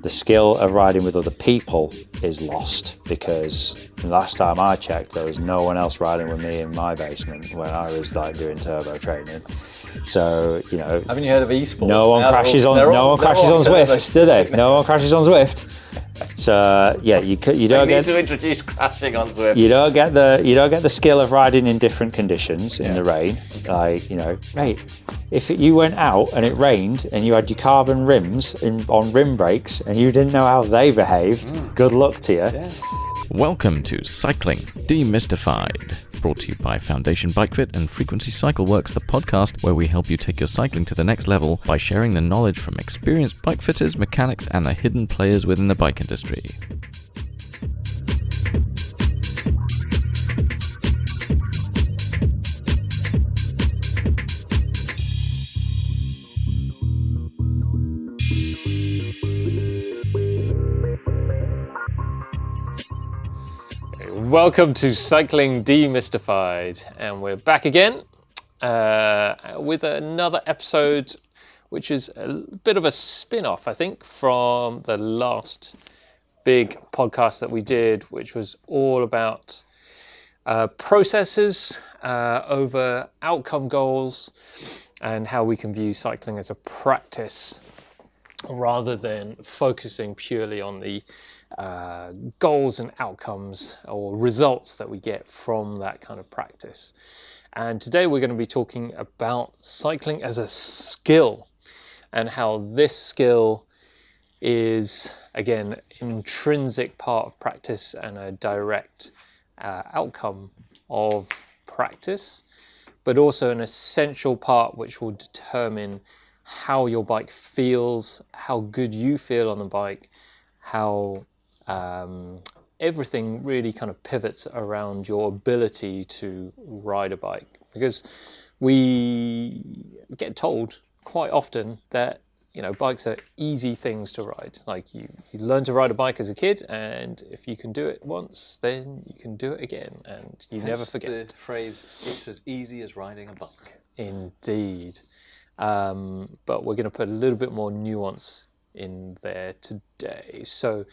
the skill of riding with other people is lost, because last time I checked, there was no one else riding with me in my basement when I was like doing turbo training. So, you know, haven't you heard of esports? No one crashes on Zwift, do they? No one crashes on Zwift. So yeah, you don't get to introduce crashing on Zwift. You don't get the skill of riding in different conditions in the rain. Like, you know, mate, if you went out and it rained and you had your carbon rims on rim brakes and you didn't know how they behaved, good luck to you. Yeah. Welcome to Cycling Demystified, brought to you by Foundation Bike Fit and Frequency Cycle Works, the podcast where we help you take your cycling to the next level by sharing the knowledge from experienced bike fitters, mechanics, and the hidden players within the bike industry. Welcome to Cycling Demystified, and we're back again with another episode, which is a bit of a spin-off, I think, from the last big podcast that we did, which was all about processes over outcome goals and how we can view cycling as a practice rather than focusing purely on the goals and outcomes or results that we get from that kind of practice. And today we're going to be talking about cycling as a skill and how this skill is, again, an intrinsic part of practice and a direct outcome of practice, but also an essential part which will determine how your bike feels, how good you feel on the bike, how everything really kind of pivots around your ability to ride a bike, because we get told quite often that, you know, bikes are easy things to ride. Like you learn to ride a bike as a kid, and if you can do it once, then you can do it again, and you never forget. The phrase, it's as easy as riding a bike. Indeed. But we're going to put a little bit more nuance in there today. So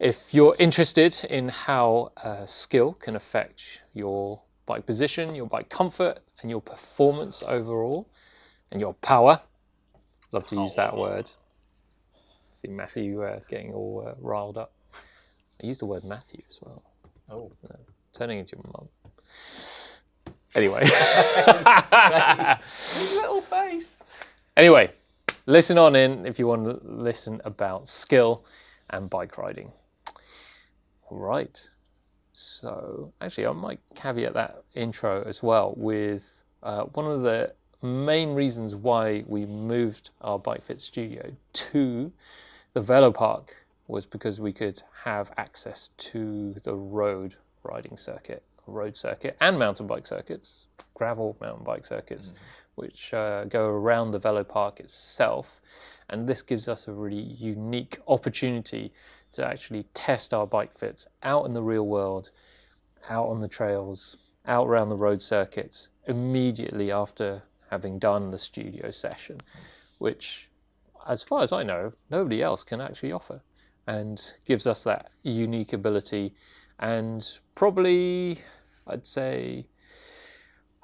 if you're interested in how skill can affect your bike position, your bike comfort, and your performance overall, and your power, love to use that word. See Matthew getting all riled up. I used the word Matthew as well. Oh, no, turning into your mum. Anyway. His little face. Anyway, listen on in if you want to listen about skill and bike riding. All right. So actually, I might caveat that intro as well with one of the main reasons why we moved our Bike Fit studio to the Velo Park was because we could have access to the road riding circuit, road circuit, and mountain bike circuits, gravel mountain bike circuits, which go around the Velo Park itself. And this gives us a really unique opportunity to actually test our bike fits out in the real world, out on the trails, out around the road circuits, immediately after having done the studio session, which, as far as I know, nobody else can actually offer, and gives us that unique ability, and probably, I'd say,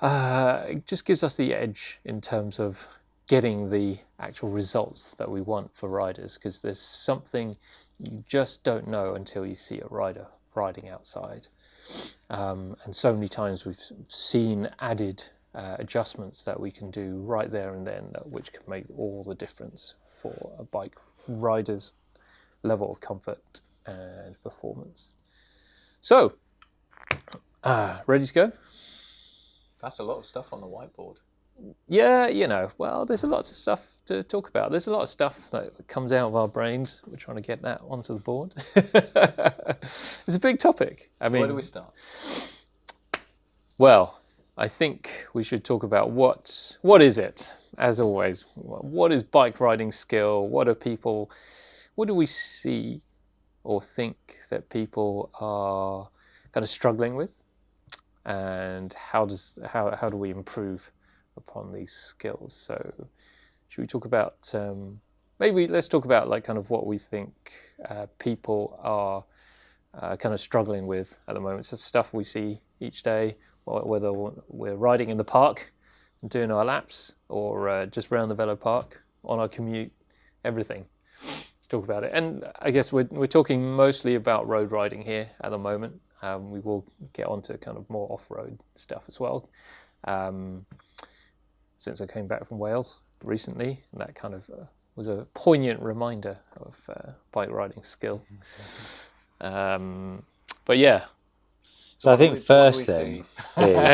it just gives us the edge in terms of getting the actual results that we want for riders, because there's something you just don't know until you see a rider riding outside. And so many times we've seen added adjustments that we can do right there and then, which can make all the difference for a bike rider's level of comfort and performance. So, ready to go? That's a lot of stuff on the whiteboard. Yeah, you know, well, there's a lot of stuff to talk about. There's a lot of stuff that comes out of our brains. We're trying to get that onto the board. It's a big topic. I mean, where do we start? Well, I think we should talk about what is it, as always. What is bike riding skill? What do we see or think that people are kind of struggling with? And how do we improve upon these skills? So should we talk about maybe let's talk about like kind of what we think people are kind of struggling with at the moment. So stuff we see each day, whether we're riding in the park, doing our laps, or just around the velo park on our commute, everything. Let's talk about it. And I guess we're talking mostly about road riding here at the moment. We will get onto kind of more off-road stuff as well. Since I came back from Wales recently, and that kind of was a poignant reminder of bike riding skill. But yeah. So I think first thing is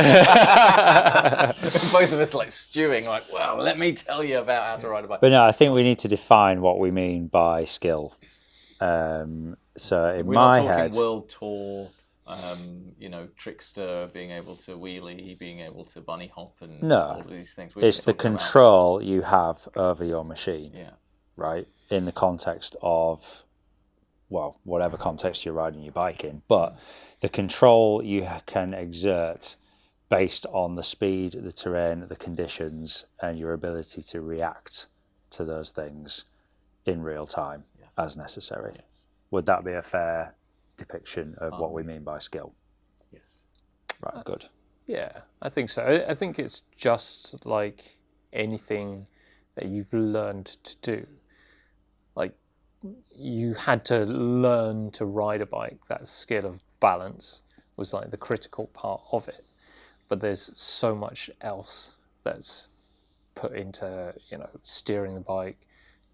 both of us like stewing, like, well, let me tell you about how to ride a bike. But no, I think we need to define what we mean by skill. So in We're my not talking head, world tour, trickster, being able to wheelie, being able to bunny hop, and all of these things. It's the control you have over your machine, right? In the context of, well, whatever context you're riding your bike in, but the control you can exert based on the speed, the terrain, the conditions, and your ability to react to those things in real time as necessary. Yes. Would that be a fair depiction of what we mean by skill? Yes. Right, good. Yeah, I think so. I think it's just like anything that you've learned to do. Like, you had to learn to ride a bike. That skill of balance was like the critical part of it. But there's so much else that's put into, steering the bike,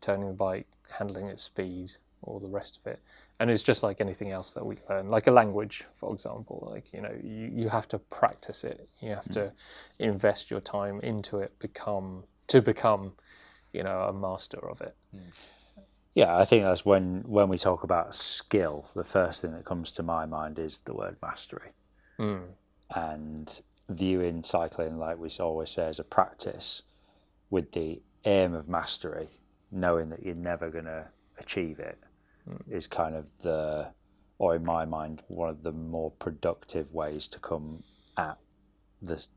turning the bike, handling its speed, all the rest of it. And it's just like anything else that we learn, like a language, for example. Like, you have to practice it. You have to invest your time into it, to become, a master of it. Yeah, I think that's when we talk about skill, the first thing that comes to my mind is the word mastery. And viewing cycling, like we always say, as a practice with the aim of mastery, knowing that you're never going to achieve it, is kind of or in my mind, one of the more productive ways to come at this,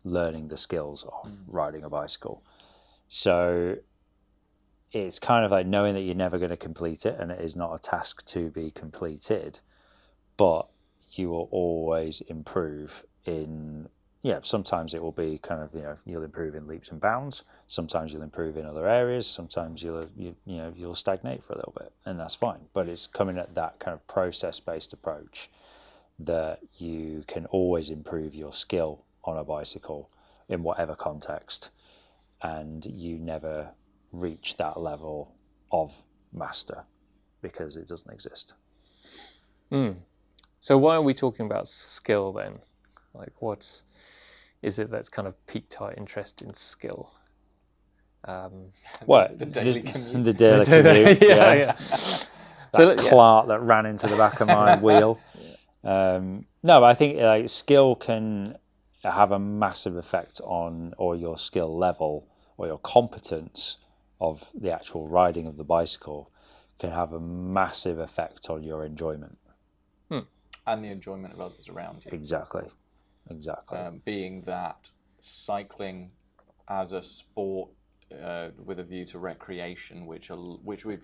learning the skills of riding a bicycle. So it's kind of like knowing that you're never going to complete it, and it is not a task to be completed, but you will always improve in, sometimes it will be kind of, you'll improve in leaps and bounds. Sometimes you'll improve in other areas. Sometimes you'll stagnate for a little bit, and that's fine. But it's coming at that kind of process-based approach that you can always improve your skill on a bicycle in whatever context, and you never reach that level of master because it doesn't exist. So why are we talking about skill then? Like, what is it that's kind of piqued our interest in skill? The daily commute. The daily commute. Yeah. That cart that ran into the back of my wheel. No, I think skill can have a massive effect on, or your skill level or your competence of the actual riding of the bicycle can have a massive effect on your enjoyment. And the enjoyment of others around you. Exactly. Being that cycling as a sport with a view to recreation, which we're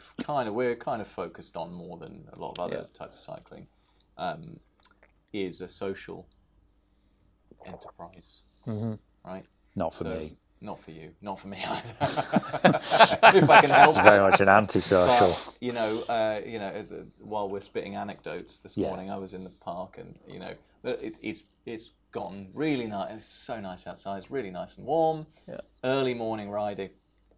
kind of focused on more than a lot of other types of cycling, is a social enterprise, right? Not for me. Not for you. Not for me either. If I can help. It's very much an antisocial. But, while we're spitting anecdotes this morning, I was in the park, and it's gotten really nice. It's so nice outside. It's really nice and warm. Yeah. Early morning riding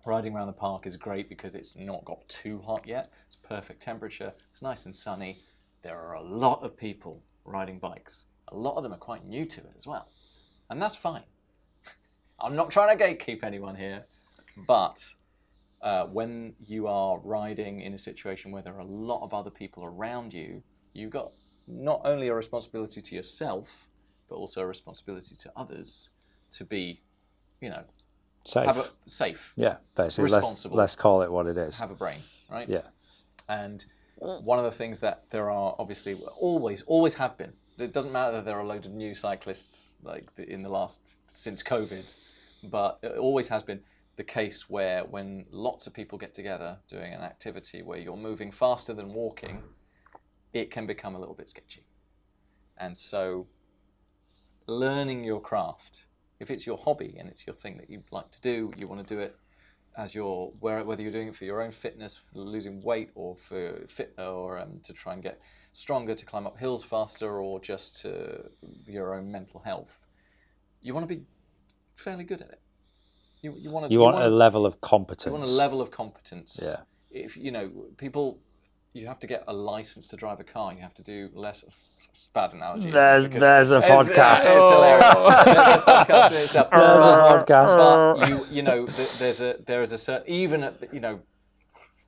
around the park is great because it's not got too hot yet. It's perfect temperature. It's nice and sunny. There are a lot of people riding bikes. A lot of them are quite new to it as well, and that's fine. I'm not trying to gatekeep anyone here, but when you are riding in a situation where there are a lot of other people around you, you've got not only a responsibility to yourself, but also a responsibility to others to be, safe. Safe. Yeah, basically. Responsible. Let's call it what it is. Have a brain, right? Yeah. And one of the things that there are obviously always have been. It doesn't matter that there are loads of new cyclists since COVID. But it always has been. the case where when lots of people get together doing an activity where you're moving faster than walking, it can become a little bit sketchy. And so learning your craft, if it's your hobby and it's your thing that you like to do, you want to do it as whether you're doing it for your own fitness, for losing weight, or to try and get stronger, to climb up hills faster, or just to your own mental health, you want to be fairly good at it. You want a level of competence. You want a level of competence. Yeah. If people, you have to get a license to drive a car. You have to do less. It's a bad analogy. There's a podcast. It's hilarious. There's a podcast in itself. There's a podcast. But there is a certain, even at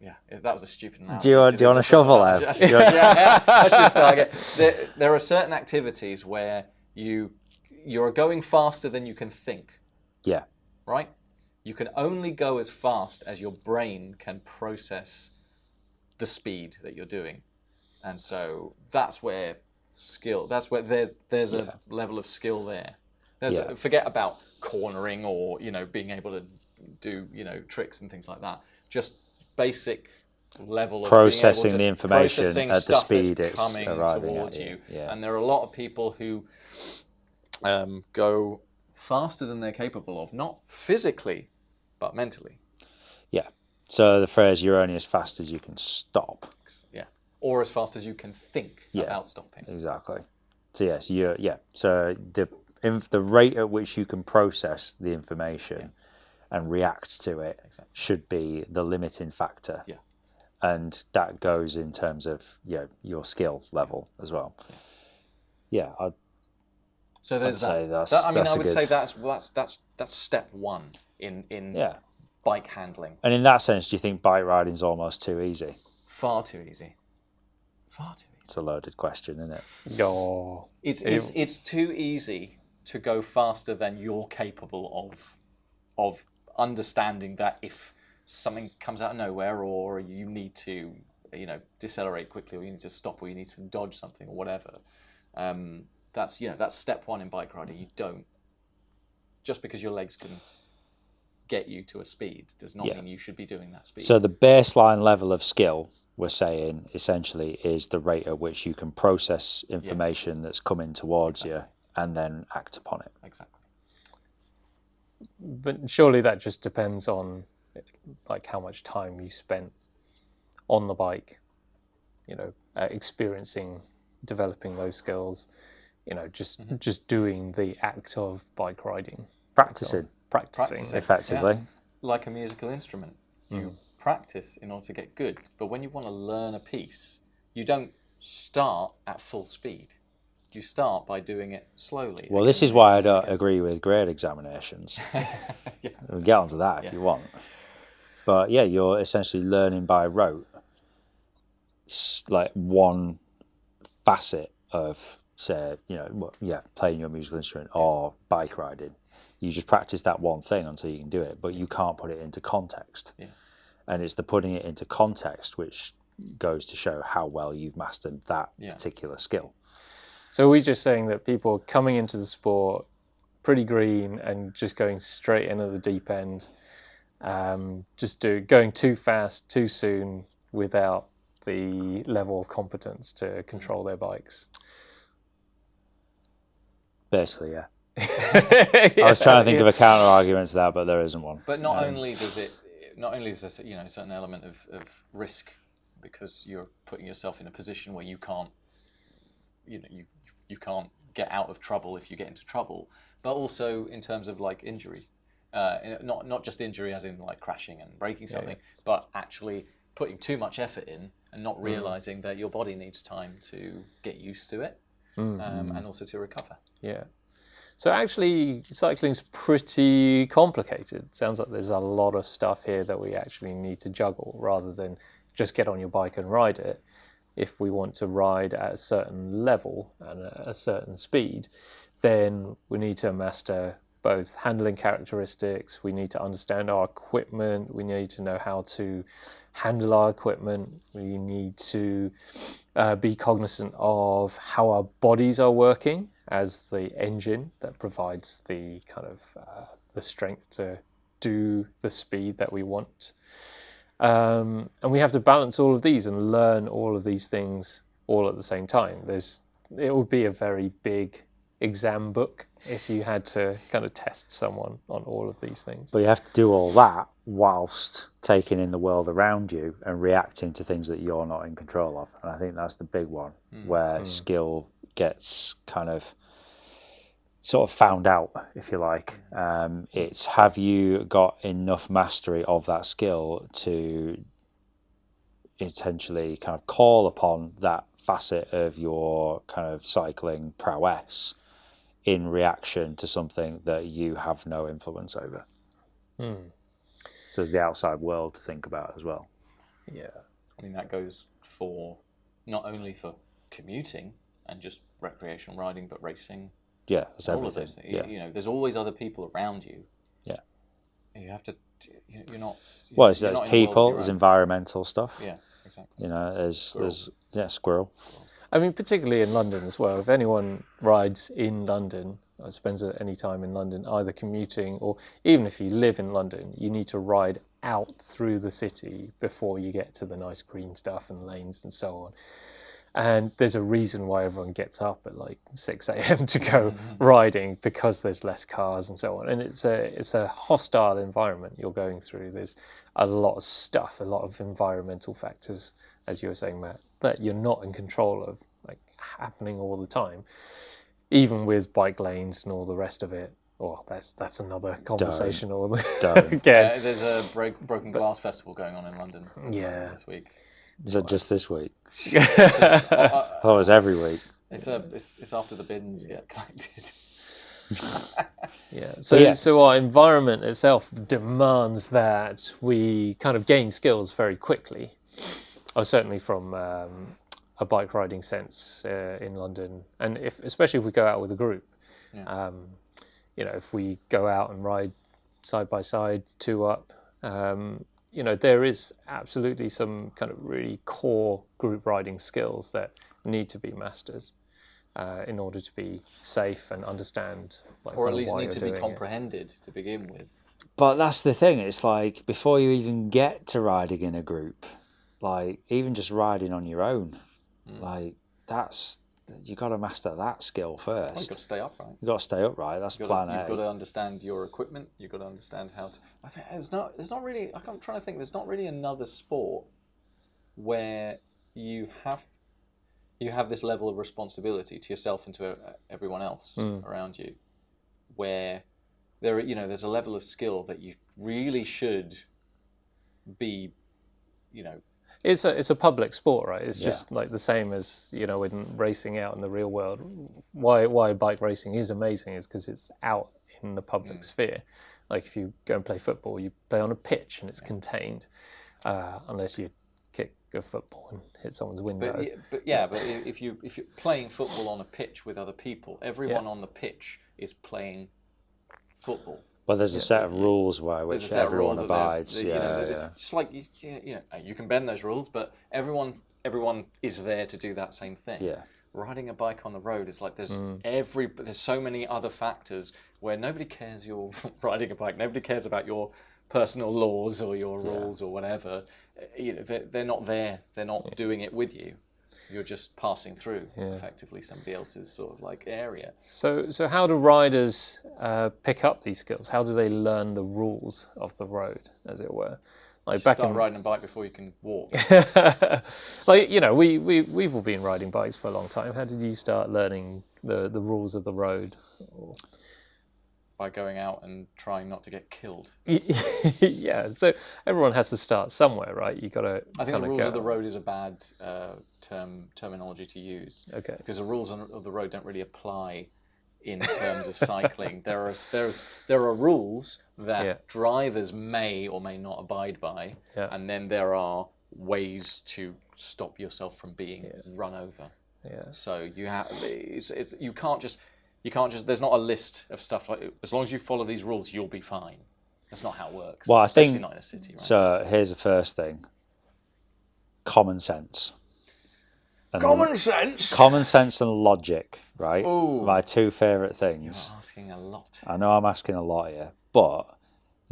yeah, that was a stupid analogy. Do you want a shovel, Ev? Let's just start again. There are certain activities where you're going faster than you can think. Yeah. Right? You can only go as fast as your brain can process the speed that you're doing. And so that's where there's a level of skill there. Forget about cornering or being able to do tricks and things like that. Just basic level of processing the information processing at the speed that's it's coming arriving towards at you. Yeah. And there are a lot of people who go faster than they're capable of, not physically, but mentally. Yeah. So the phrase "you're only as fast as you can stop." Yeah. Or as fast as you can think about stopping. Exactly. So yes, So the rate at which you can process the information and react to it should be the limiting factor. Yeah. And that goes in terms of your skill level as well. Yeah. So there's I would say that's step one in bike handling. And in that sense, do you think bike riding is almost too easy? Far too easy. Far too easy. It's a loaded question, isn't it? Oh, it's too easy to go faster than you're capable of understanding that if something comes out of nowhere, or you need to decelerate quickly, or you need to stop, or you need to dodge something, or whatever. That's step one in bike riding. You don't, just because your legs can get you to a speed does not mean you should be doing that speed. So the baseline level of skill, we're saying, essentially, is the rate at which you can process information that's coming towards you and then act upon it. Exactly. But surely that just depends on like how much time you spent on the bike, experiencing, developing those skills, just doing the act of bike riding. Practicing effectively. Yeah. Like a musical instrument. You practice in order to get good. But when you want to learn a piece, you don't start at full speed. You start by doing it slowly. Well, this is why I don't agree with grade examinations. We'll get onto that if you want. But you're essentially learning by rote. It's like one facet of, say, playing your musical instrument or bike riding. You just practice that one thing until you can do it, but you can't put it into context. Yeah. And it's the putting it into context which goes to show how well you've mastered that particular skill. So we're just saying that people coming into the sport pretty green and just going straight into the deep end, going too fast, too soon, without the level of competence to control their bikes. Basically, yeah. I was trying to think of a counter argument to that, but there isn't one. But not only is there a certain element of risk, because you're putting yourself in a position where you can't can't get out of trouble if you get into trouble, but also in terms of like injury, not just injury as in like crashing and breaking something, but actually putting too much effort in and not realizing that your body needs time to get used to it, and also to recover. Yeah. So actually, cycling's pretty complicated. Sounds like there's a lot of stuff here that we actually need to juggle, rather than just get on your bike and ride it. If we want to ride at a certain level and a certain speed, then we need to master both handling characteristics, we need to understand our equipment, we need to know how to handle our equipment, we need to be cognizant of how our bodies are working as the engine that provides the kind of the strength to do the speed that we want. And we have to balance all of these and learn all of these things all at the same time. It would be a very big exam book if you had to kind of test someone on all of these things. But you have to do all that whilst taking in the world around you and reacting to things that you're not in control of. And I think that's the big one, where skill gets kind of sort of found out, if you like. It's, have you got enough mastery of that skill to essentially kind of call upon that facet of your kind of cycling prowess in reaction to something that you have no influence over. So there's the outside world to think about as well. Yeah. I mean, that goes for not only for commuting and just recreational riding, but racing. Yeah, that's all everything. of those things. Yeah. You know, there's always other people around you. Yeah. You have to. You're not. Well, you're there's not in the world people, of your there's own. environmental stuff. Yeah, exactly. You know, there's squirrel. I mean, particularly in London as well. If anyone rides in London or spends any time in London, either commuting or even if you live in London, you need to ride out through the city before you get to the nice green stuff and lanes and so on. And there's a reason why everyone gets up at like 6 a.m. to go riding, because there's less cars and so on. And it's a hostile environment you're going through. There's a lot of stuff, a lot of environmental factors, as you were saying, Matt, that you're not in control of, like happening all the time, even with bike lanes and all the rest of it. Oh, that's another conversation. Again, There's a Broken Glass Festival going on in London this week. Is that just this week? Oh, it was every week. It's after the bins get collected. So our environment itself demands that we kind of gain skills very quickly. Certainly from a bike riding sense in London, and especially if we go out with a group. Yeah. If we go out and ride side by side, two up. There is absolutely some kind of really core group riding skills that need to be mastered in order to be safe and understand. Or at least need to be comprehended to begin with. But that's the thing. It's like before you even get to riding in a group, like even just riding on your own, like you got to master that skill first. You've got to stay upright. You've got to stay upright. That's plan A. You've got to understand your equipment. You've got to understand how to. I think there's not really. I'm trying to think. There's not really another sport where you have this level of responsibility to yourself and to everyone else around you, where there's a level of skill that you really should be, It's a public sport, right? It's just like the same as, in racing out in the real world. Why bike racing is amazing is because it's out in the public sphere. Like if you go and play football, you play on a pitch and it's contained, unless you kick a football and hit someone's window. But if you're playing football on a pitch with other people, everyone on the pitch is playing football. Well, there's a set of rules by which everyone abides. Just like you can bend those rules, but everyone is there to do that same thing. Yeah. Riding a bike on the road is like there's so many other factors where nobody cares you're riding a bike. Nobody cares about your personal laws or your rules or whatever. They're not there. They're not doing it with you. You're just passing through effectively somebody else's sort of like area. So how do riders pick up these skills? How do they learn the rules of the road, as it were? Like start riding a bike before you can walk. We've all been riding bikes for a long time. How did you start learning the rules of the road? By going out and trying not to get killed. Yeah, so everyone has to start somewhere, right? You got to. I think the rules of the road is a bad terminology to use. Okay. Because the rules of the road don't really apply in terms of cycling. There are rules that drivers may or may not abide by, and then there are ways to stop yourself from being run over. Yeah. So you have you can't just. There's not a list of stuff like, as long as you follow these rules, you'll be fine. That's not how it works. Well, especially not in a city, right? So here's the first thing. Common sense. Common sense? Common sense and logic, right? Ooh. My two favourite things. You're asking a lot. I know I'm asking a lot here, but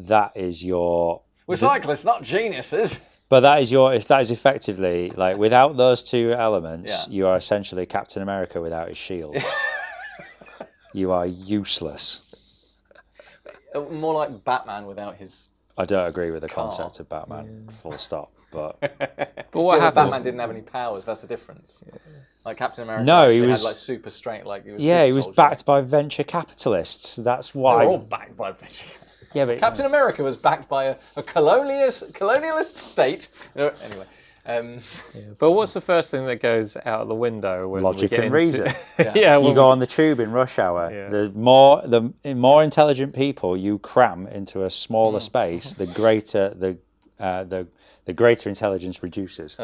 that is your. We're cyclists, not geniuses. But that is effectively like without those two elements, Yeah. you are essentially Captain America without his shield. You are useless. More like Batman without his. I don't agree with the concept of Batman. Full stop. But what happens? Batman didn't have any powers. That's the difference. Like Captain America. No, actually he was had like super strength. Like he was. yeah, super he was soldier. backed by venture capitalists. That's They why. were all backed by venture. Yeah, but Captain America was backed by a colonialist state. Anyway. But what's the first thing that goes out of the window when Logic we get and into... reason. yeah, You go on the tube in rush hour. Yeah. The more intelligent people you cram into a smaller space, the greater the greater intelligence reduces.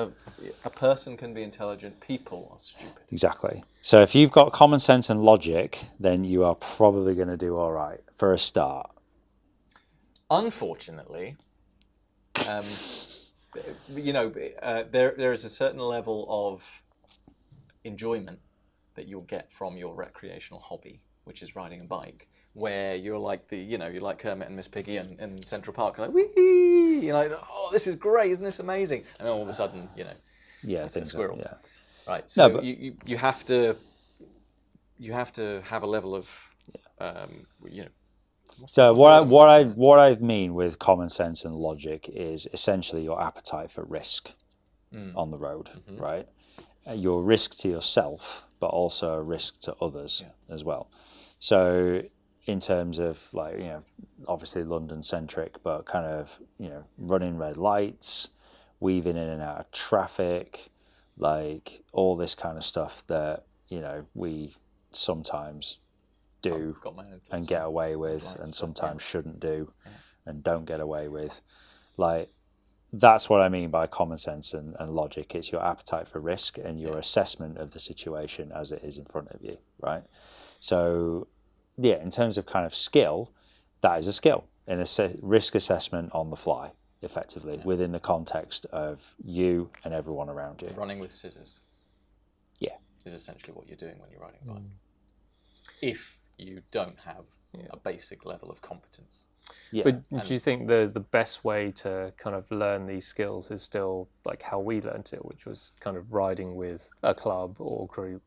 A person can be intelligent. People are stupid. Exactly. So if you've got common sense and logic, then you are probably going to do all right for a start. Unfortunately, there is a certain level of enjoyment that you'll get from your recreational hobby, which is riding a bike, where you're like you're like Kermit and Miss Piggy in Central Park, like wee, oh, this is great, isn't this amazing? And then all of a sudden, Yeah, a squirrel. Yeah. Right. So No, but- you have to have a level of So what's the what I mean with common sense and logic is essentially your appetite for risk on the road, right? Your risk to yourself, but also a risk to others as well. So in terms of obviously London centric, but kind of running red lights, weaving in and out of traffic, like all this kind of stuff that we sometimes do got my own thoughts and get on away with lights and and sometimes stuff, shouldn't do and don't get away with. Like that's what I mean by common sense and logic. It's your appetite for risk and your assessment of the situation as it is in front of you, right? So in terms of kind of skill, that is a skill in risk assessment on the fly, effectively, within the context of you and everyone around you. Running with scissors. Yeah. Is essentially what you're doing when you're riding a bike. If you don't have a basic level of competence. Yeah. But do you think the best way to kind of learn these skills is still like how we learned it, which was kind of riding with a club or group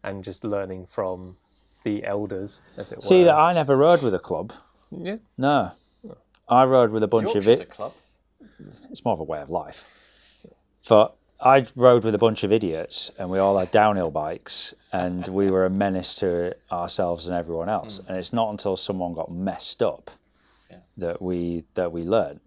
and just learning from the elders, as it were? See, that I never rode with a club. Yeah. No. I rode with a bunch of Yorkshire's a club. It's more of a way of life. But I rode with a bunch of idiots and we all had downhill bikes and we were a menace to ourselves and everyone else. And it's not until someone got messed up that we learn.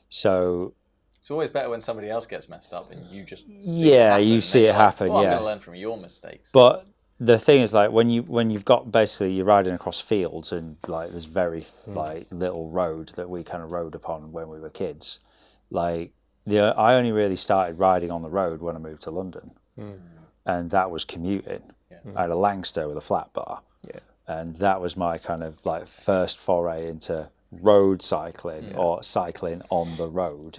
So It's always better when somebody else gets messed up and you just you see it happen. Well, I'm Yeah. going to learn from your mistakes. But the thing is, like when you've got basically you're riding across fields and like there's very like little road that we kind of rode upon when we were kids. Like I only really started riding on the road when I moved to London, and that was commuting. I had a Langster with a flat bar, and that was my kind of like first foray into road cycling or cycling on the road.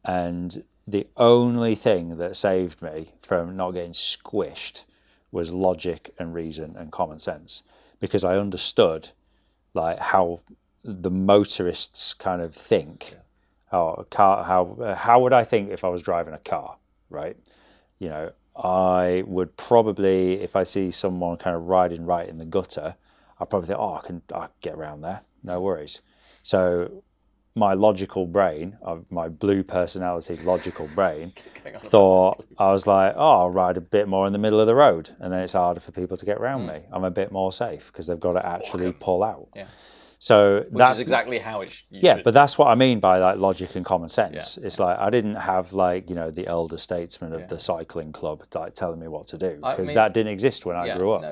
And the only thing that saved me from not getting squished was logic and reason and common sense, because I understood like how the motorists kind of think. How would I think if I was driving a car, right? I would probably, if I see someone kind of riding right in the gutter, I'd probably think, I can get around there, no worries. So my logical brain, my blue personality logical brain, thought I was like, I'll ride a bit more in the middle of the road, and then it's harder for people to get around me. I'm a bit more safe because they've got to actually pull out. Yeah. So Which is exactly how it should. but that's what I mean by like logic and common sense. It's like I didn't have like the elder statesman of the cycling club like telling me what to do, because that didn't exist when I grew up,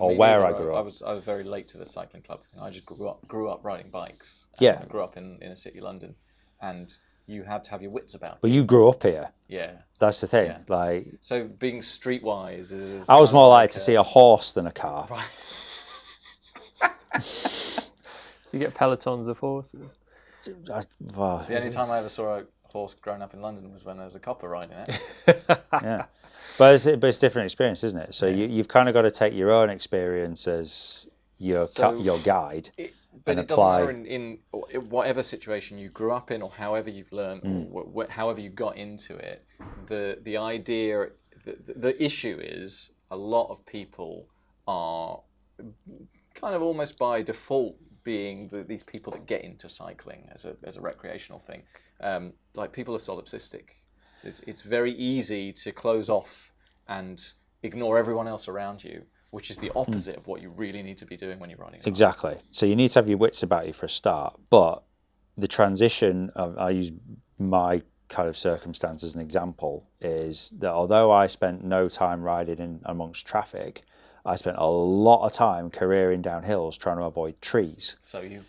or where I grew up. I was very late to the cycling club thing. I just grew up riding bikes. Yeah. I grew up in inner city London, and you had to have your wits about. But you grew up here. Yeah. That's the thing. Yeah. Like, so being streetwise is. I was kind more of like to see a horse than a car. You get pelotons of horses. The only time I ever saw a horse growing up in London was when there was a copper riding it. Yeah, but it's different experience, isn't it? So you've kind of got to take your own experience as your guide. But and it doesn't apply. matter in whatever situation you grew up in, or however you've learned, or however you got into it. The idea, the issue is a lot of people are kind of almost by default being these people that get into cycling as a recreational thing. Like people are solipsistic. It's very easy to close off and ignore everyone else around you, which is the opposite of what you really need to be doing when you're riding. Exactly. So you need to have your wits about you for a start. But the transition, I use my kind of circumstance as an example, is that although I spent no time riding in amongst traffic, I spent a lot of time careering down hills trying to avoid trees. So you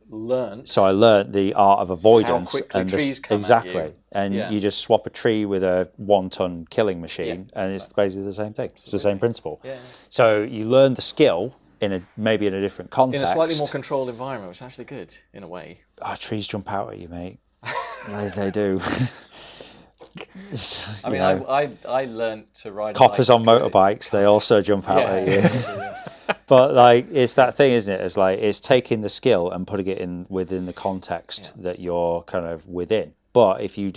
learned. So I learned the art of avoidance. How quickly trees come exactly. at you. And you just swap a tree with a 1-ton killing machine, and it's basically the same thing. Absolutely. It's the same principle. Yeah. So you learn the skill maybe in a different context. In a slightly more controlled environment, which is actually good in a way. Oh, trees jump out at you, mate. they do. I mean, I learned to ride coppers a bike on motorbikes, they also jump out at you. But like, it's that thing, isn't it? It's like, it's taking the skill and putting it in within the context that you're kind of within. But if you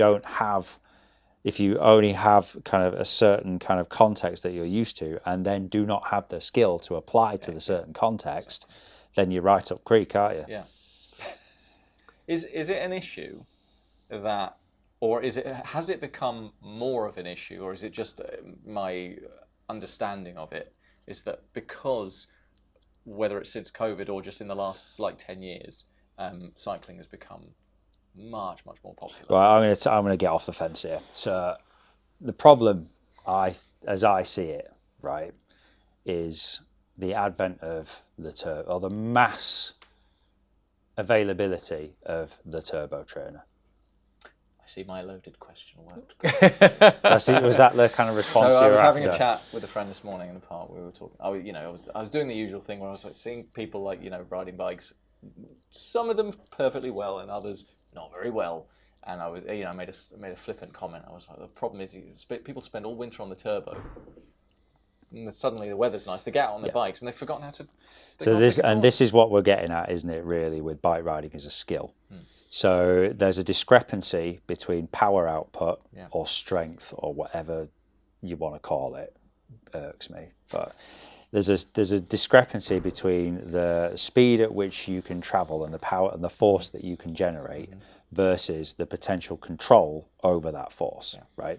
only have kind of a certain kind of context that you're used to, and then do not have the skill to apply to the certain context, then you're right up creek, aren't you? Yeah. Is it an issue that, or has it become more of an issue, or is it just my understanding of it is that because whether it's since COVID or just in the last like 10 years, cycling has become much more popular. Well, I'm going to get off the fence here. So the problem, as I see it, right, is the advent of the mass availability of the turbo trainer. I see my loaded question worked. Was that the kind of response you were after? I was having a chat with a friend this morning in the park. We were talking. I was doing the usual thing where I was like seeing people like riding bikes, some of them perfectly well and others not very well. And I was made a flippant comment. I was like, the problem is people spend all winter on the turbo, and suddenly the weather's nice. They get out on their bikes and they've forgotten how to. This is what we're getting at, isn't it? Really, with bike riding as a skill. So there's a discrepancy between power output or strength or whatever you want to call it. Irks me, but there's a discrepancy between the speed at which you can travel and the power and the force that you can generate versus the potential control over that force, right?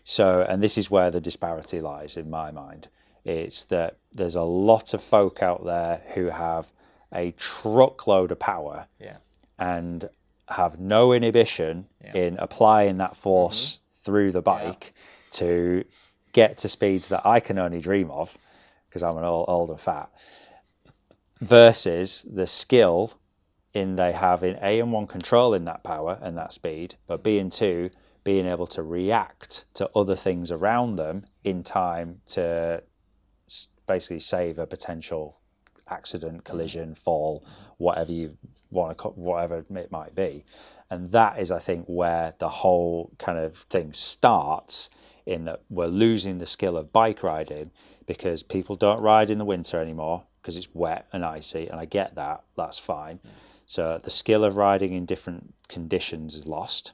So, and this is where the disparity lies in my mind. It's that there's a lot of folk out there who have a truckload of power and have no inhibition in applying that force through the bike to get to speeds that I can only dream of because I'm an old and fat, versus the skill they have in A and 1 controlling that power and that speed, but B and 2 being able to react to other things around them in time to basically save a potential accident, collision, fall, whatever you want to, whatever it might be. And that is, I think, where the whole kind of thing starts, in that we're losing the skill of bike riding because people don't ride in the winter anymore because it's wet and icy, and I get that, that's fine. So the skill of riding in different conditions is lost.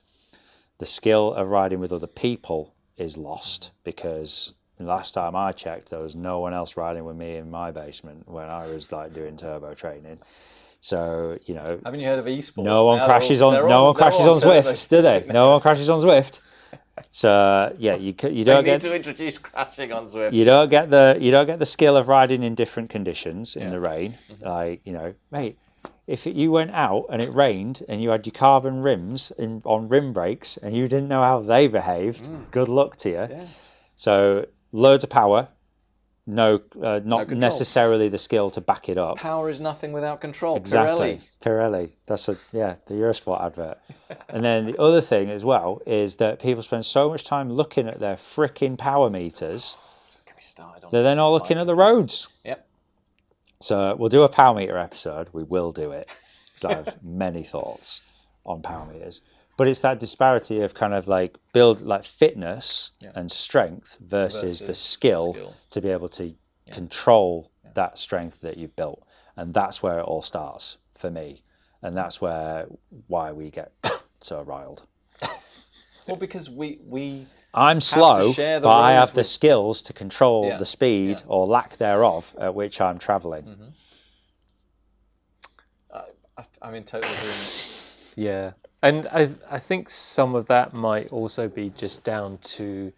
The skill of riding with other people is lost because last time I checked, there was no one else riding with me in my basement when I was like doing turbo training. So, haven't you heard of esports? No one crashes on Zwift, do they? No one crashes on Zwift. So yeah, you don't get to introduce crashing on Zwift. You don't get the skill of riding in different conditions in the rain. Like, mate, if you went out and it rained and you had your carbon rims on rim brakes and you didn't know how they behaved, good luck to you. Yeah. So loads of power, not necessarily the skill to back it up. Power is nothing without control. Exactly. Pirelli. That's the Eurosport advert. And then the other thing as well is that people spend so much time looking at their frickin' power meters. Don't get me started on they're then all looking at the roads. Yep. So we'll do a power meter episode. We will do it because I have many thoughts on power meters. But it's that disparity of kind of like fitness and strength versus the skill to be able to control that strength that you've built. And that's where it all starts for me, and that's why we get so riled. Well, because we I'm have slow, to share the but I roads have the skills to control the speed or lack thereof at which I'm travelling. I'm in total agreement. Yeah, and I think some of that might also be just down to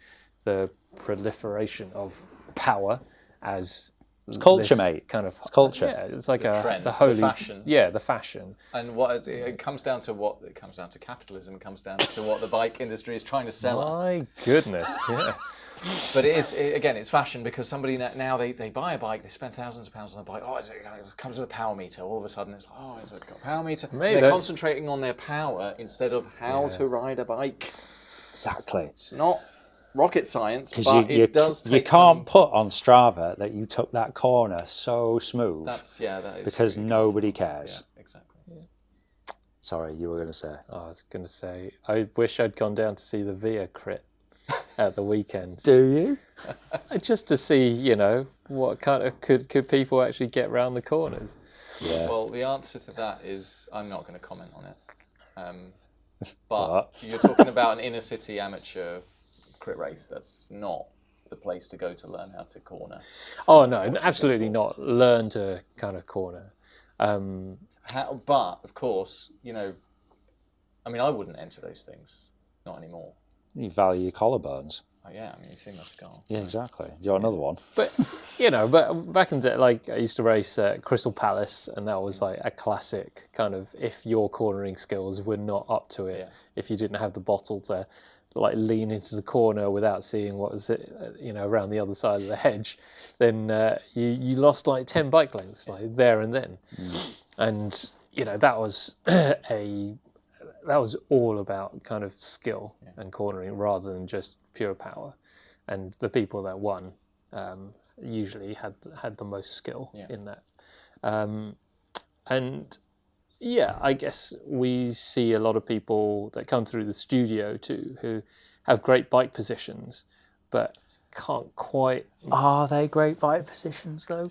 the proliferation of power as It's culture, this mate. kind of It's culture. Yeah, it's like The trend, the holy the fashion. Yeah, the fashion. And what it comes down to capitalism. It comes down to what the bike industry is trying to sell us. My goodness, yeah. But it's fashion, because somebody now they buy a bike, they spend thousands of pounds on a bike. Oh, it comes with a power meter. All of a sudden, it's like, oh, it's got a power meter. They're concentrating on their power instead of how to ride a bike. Exactly. It's not rocket science, but it does take you can't put on Strava that you took that corner so smooth. That is because really nobody cares. Yeah, exactly. Yeah. Sorry, you were going to say. I was going to say, I wish I'd gone down to see the Via crit at the weekend. Do you? Just to see, what kind of could people actually get round the corners? Yeah. Well, the answer to that is I'm not going to comment on it. But you're talking about an inner city amateur crit race. That's not the place to go to learn how to corner. Oh no, absolutely not. Learn to kind of corner. But of course, I mean, I wouldn't enter those things. Not anymore. You value your collarbones. Oh yeah, I mean, you've seen my skull. Yeah, exactly. You got another one. But but back in the day, I used to race Crystal Palace, and that was like a classic kind of, if your cornering skills were not up to it, if you didn't have the bottle to lean into the corner without seeing what was around the other side of the hedge, then you lost 10 bike lengths there and then. And that was that was all about kind of skill and cornering rather than just pure power. And the people that won usually had the most skill in that. And I guess we see a lot of people that come through the studio too who have great bike positions, but can't quite. Are they great bike positions though?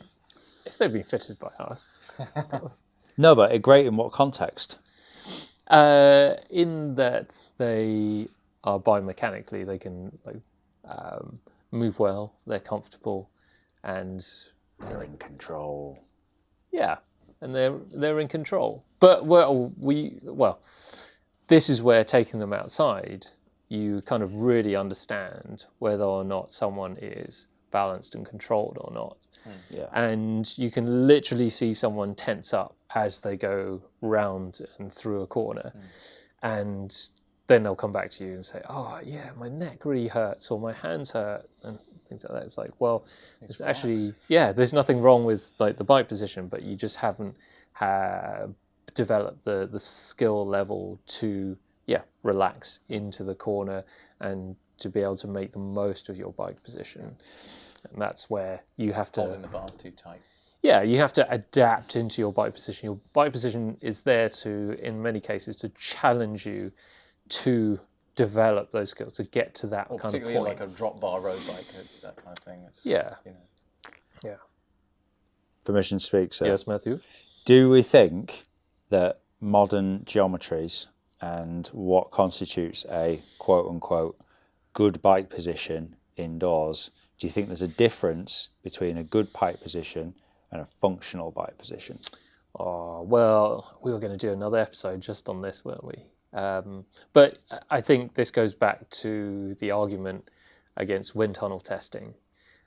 If they've been fitted by us. No, but great in what context? In that they are biomechanically, they can move well, they're comfortable, and they're in control. Yeah, and they're in control. But this is where, taking them outside, you kind of really understand whether or not someone is balanced and controlled or not. Yeah. And you can literally see someone tense up as they go round and through a corner. And then they'll come back to you and say, oh yeah, my neck really hurts, or my hands hurt, and things like that. It's like, well, it's actually, there's nothing wrong with the bike position, but you just haven't developed the skill level to relax into the corner and to be able to make the most of your bike position. And that's where you have to... Holding the bars too tight. Yeah, you have to adapt into your bike position. Your bike position is there to, in many cases, to challenge you to develop those skills, to get to that kind of point. Particularly like a drop bar road bike, that kind of thing. It's, Yeah. Permission to speak, sir. Yes, Matthew? Do we think that modern geometries and what constitutes a quote-unquote good bike position indoors, do you think there's a difference between a good bike position and a functional bike position? Oh, well, we were going to do another episode just on this, weren't we? But I think this goes back to the argument against wind tunnel testing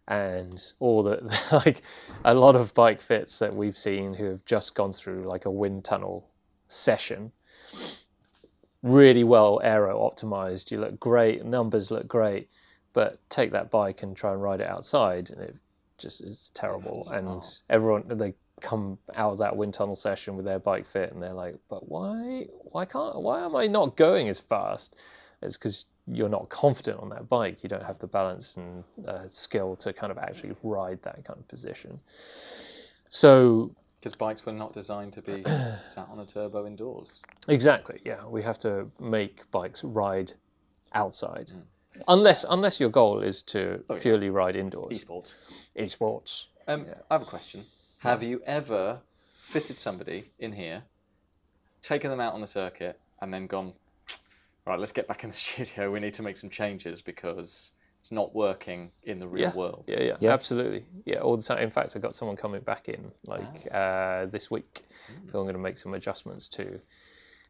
and all the, a lot of bike fits that we've seen who have just gone through a wind tunnel session. Really well aero optimized, you look great, numbers look great, but take that bike and try and ride it outside and it's terrible. And they come out of that wind tunnel session with their bike fit and they're like, but why am I not going as fast? It's because you're not confident on that bike. You don't have the balance and skill to kind of actually ride that kind of position. So, because bikes were not designed to be sat on a turbo indoors. Exactly, yeah. We have to make bikes ride outside. Unless your goal is to purely ride indoors. Esports. I have a question. Have you ever fitted somebody in here taken them out on the circuit and then gone, right, let's get back in the studio. We need to make some changes because it's not working in the real world. Yeah, absolutely. Yeah, all the time. In fact, I got someone coming back in this week who I'm going to make some adjustments to.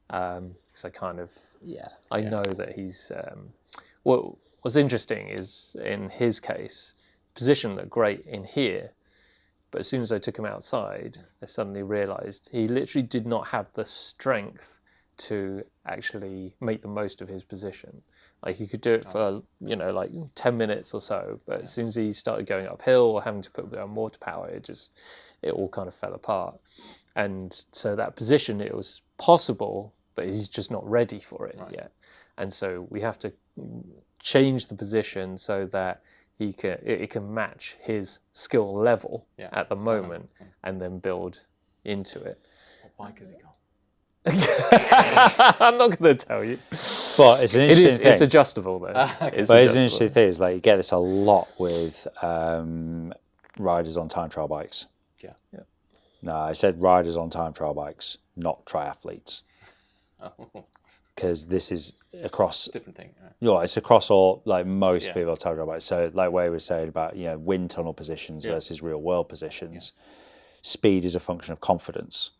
Because I kind of, I know that he's, what's interesting is in his case, position looked great in here, but as soon as I took him outside, I suddenly realised he literally did not have the strength to actually make the most of his position. Like he could do it for, you know, like 10 minutes or so, but as soon as he started going uphill or having to put down mortar power, it all kind of fell apart. And so that position, it was possible, but he's just not ready for it yet. And so we have to change the position so that it can match his skill level at the moment and then build into it. What bike has he got? I'm not going to tell you. But it's an interesting thing. It's adjustable though. But it's an interesting thing. Is like you get this a lot with riders on time trial bikes. Yeah. No, I said riders on time trial bikes, not triathletes. Because this is across different thing. Right? Yeah, it's across all, like most people on time trial bikes. So like where we were saying about, you know, wind tunnel positions versus real world positions, speed is a function of confidence.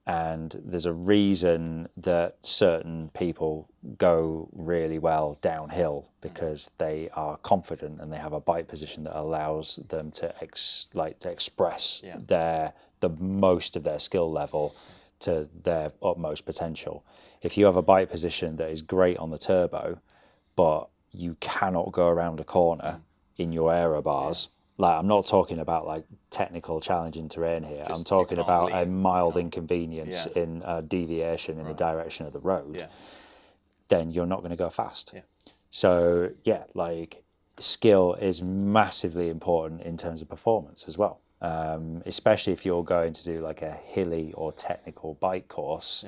And there's a reason that certain people go really well downhill because they are confident and they have a bike position that allows them to express the most of their skill level to their utmost potential. If you have a bike position that is great on the turbo, but you cannot go around a corner in your aero bars, like I'm not talking about like technical challenging terrain here. I'm talking about a mild inconvenience in a deviation in the direction of the road. Then you're not going to go fast. So like skill is massively important in terms of performance as well. Especially if you're going to do like a hilly or technical bike course.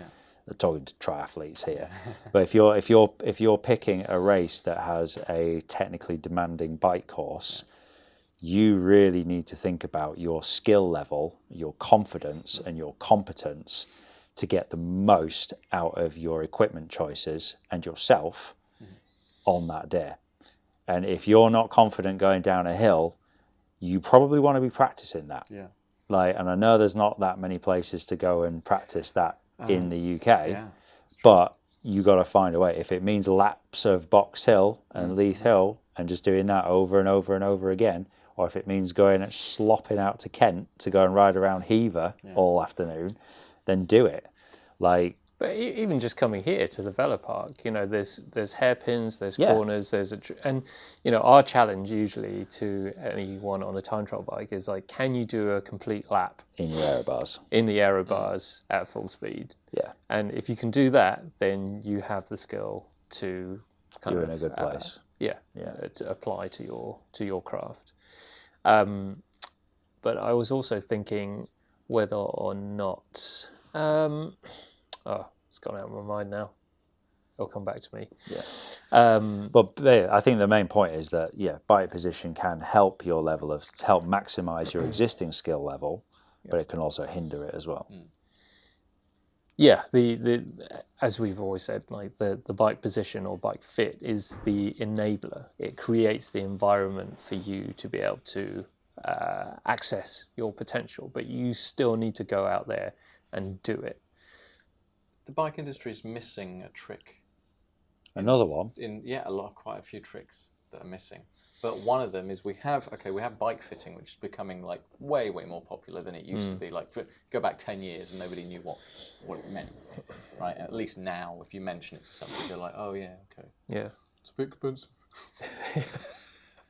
I'm talking to triathletes here, but if you're picking a race that has a technically demanding bike course, you really need to think about your skill level, your confidence, and your competence to get the most out of your equipment choices and yourself on that day. And if you're not confident going down a hill, you probably want to be practicing that. And I know there's not that many places to go and practice that in the UK, but you got to find a way. If it means laps of Box Hill and Leith Hill and just doing that over and over and over again, or if it means going and slopping out to Kent to go and ride around Hever all afternoon, then do it. But even just coming here to the Velo Park, you know, there's hairpins, there's corners, and you know, our challenge usually to anyone on a time trial bike is like, can you do a complete lap in your aero bars? In the aero bars at full speed. And if you can do that, then you have the skill to you're in a good place. To apply to your craft. But I was also thinking whether or not. It's gone out of my mind now. It'll come back to me. But I think the main point is that bike position can help your level help maximise your existing skill level, but it can also hinder it as well. The as we've always said, like the bike position or bike fit is the enabler. It creates the environment for you to be able to access your potential, but you still need to go out there and do it. The bike industry is missing a trick. Another one? Quite a few tricks that are missing. But one of them is we have bike fitting, which is becoming like way more popular than it used to be. Like go back 10 years and nobody knew what it meant, right? At least now, if you mention it to somebody, they're like, oh yeah, okay. Yeah. It's a bit expensive.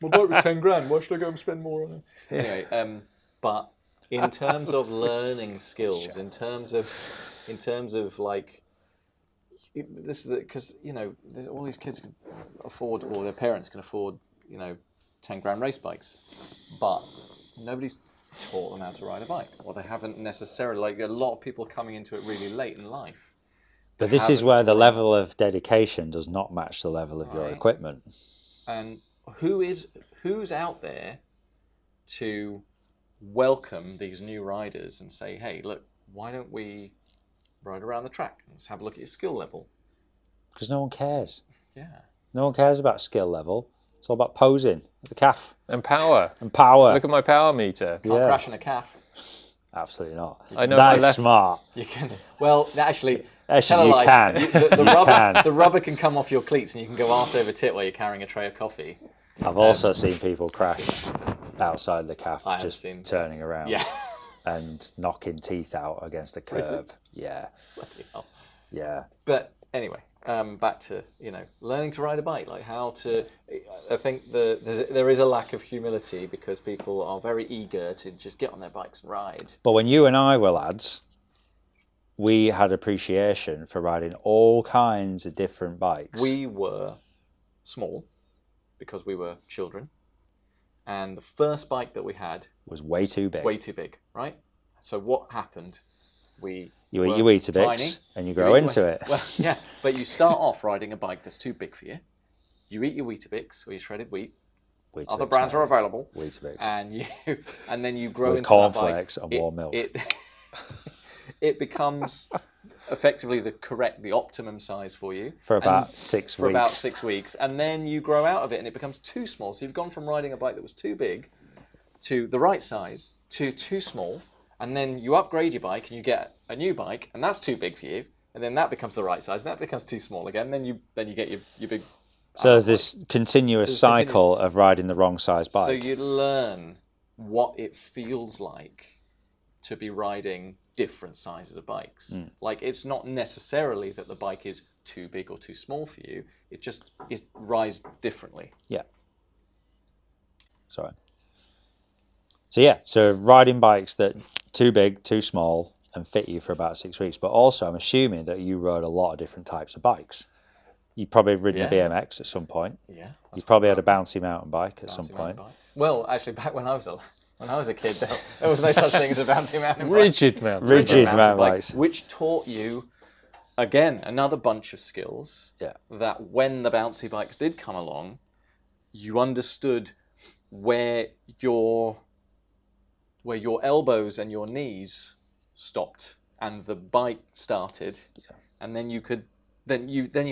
My bike was 10 grand. Why should I go and spend more on it? Anyway, but in terms of learning skills, in terms of like, this is because you know all these kids can afford, or their parents can afford, you know, 10 grand race bikes, but nobody's taught them how to ride a bike, or they haven't necessarily. Like a lot of people coming into it really late in life. But this is where the level of dedication does not match the level of your equipment. And who's out there to welcome these new riders and say, hey, look, why don't we ride around the track. Let's have a look at your skill level. Because no one cares. Yeah. No one cares about skill level. It's all about posing at the calf And power. and power. Look at my power meter. Can't crash in a calf. Absolutely not. I know That my is left. smart. You can. Well, actually, Actually, tell a you lie. can. The rubber can come off your cleats, and you can go arse over tit while you're carrying a tray of coffee. I've also seen people crash outside the calf, I have just seen- turning around Yeah. and knocking teeth out against a curb. Yeah, Bloody hell. yeah. But anyway, back to learning to ride a bike, like how to. I think there is a lack of humility because people are very eager to just get on their bikes and ride. But when you and I were lads, we had appreciation for riding all kinds of different bikes. We were small because we were children, and the first bike that we had was way too big. way too big, right? So what happened? You eat were your Weetabix tiny. and you You grow eat into your- it. Well, yeah, but you start off riding a bike that's too big for you. You eat your Weetabix or your shredded wheat. Weetabix, Other brands mate. are available. Weetabix. And then you grow With into cornflakes that bike. and warm milk. It becomes effectively the optimum size for you For And about 6 for weeks. about 6 weeks, and then you grow out of it, and it becomes too small. So you've gone from riding a bike that was too big to the right size to too small, and then you upgrade your bike and you get a new bike, and that's too big for you, and then that becomes the right size, and that becomes too small again. Then you get your big. So there's this continuous cycle of riding the wrong size bike. So you learn what it feels like to be riding different sizes of bikes. Like, it's not necessarily that the bike is too big or too small for you. It just rides differently. Yeah. Sorry. So riding bikes that too big, too small, and fit you for about 6 weeks. But also, I'm assuming that you rode a lot of different types of bikes. You've probably ridden a Yeah. BMX at some point. Yeah. You probably had a bouncy mountain bike at some point. Well, actually, back when I was a kid, there was no such thing as a bouncy mountain bike. Rigid mountain. Rigid Mountain mountain bike, bikes. which taught you, again, another bunch of skills. Yeah. That when the bouncy bikes did come along, you understood where your elbows and your knees stopped and the bike started, and then you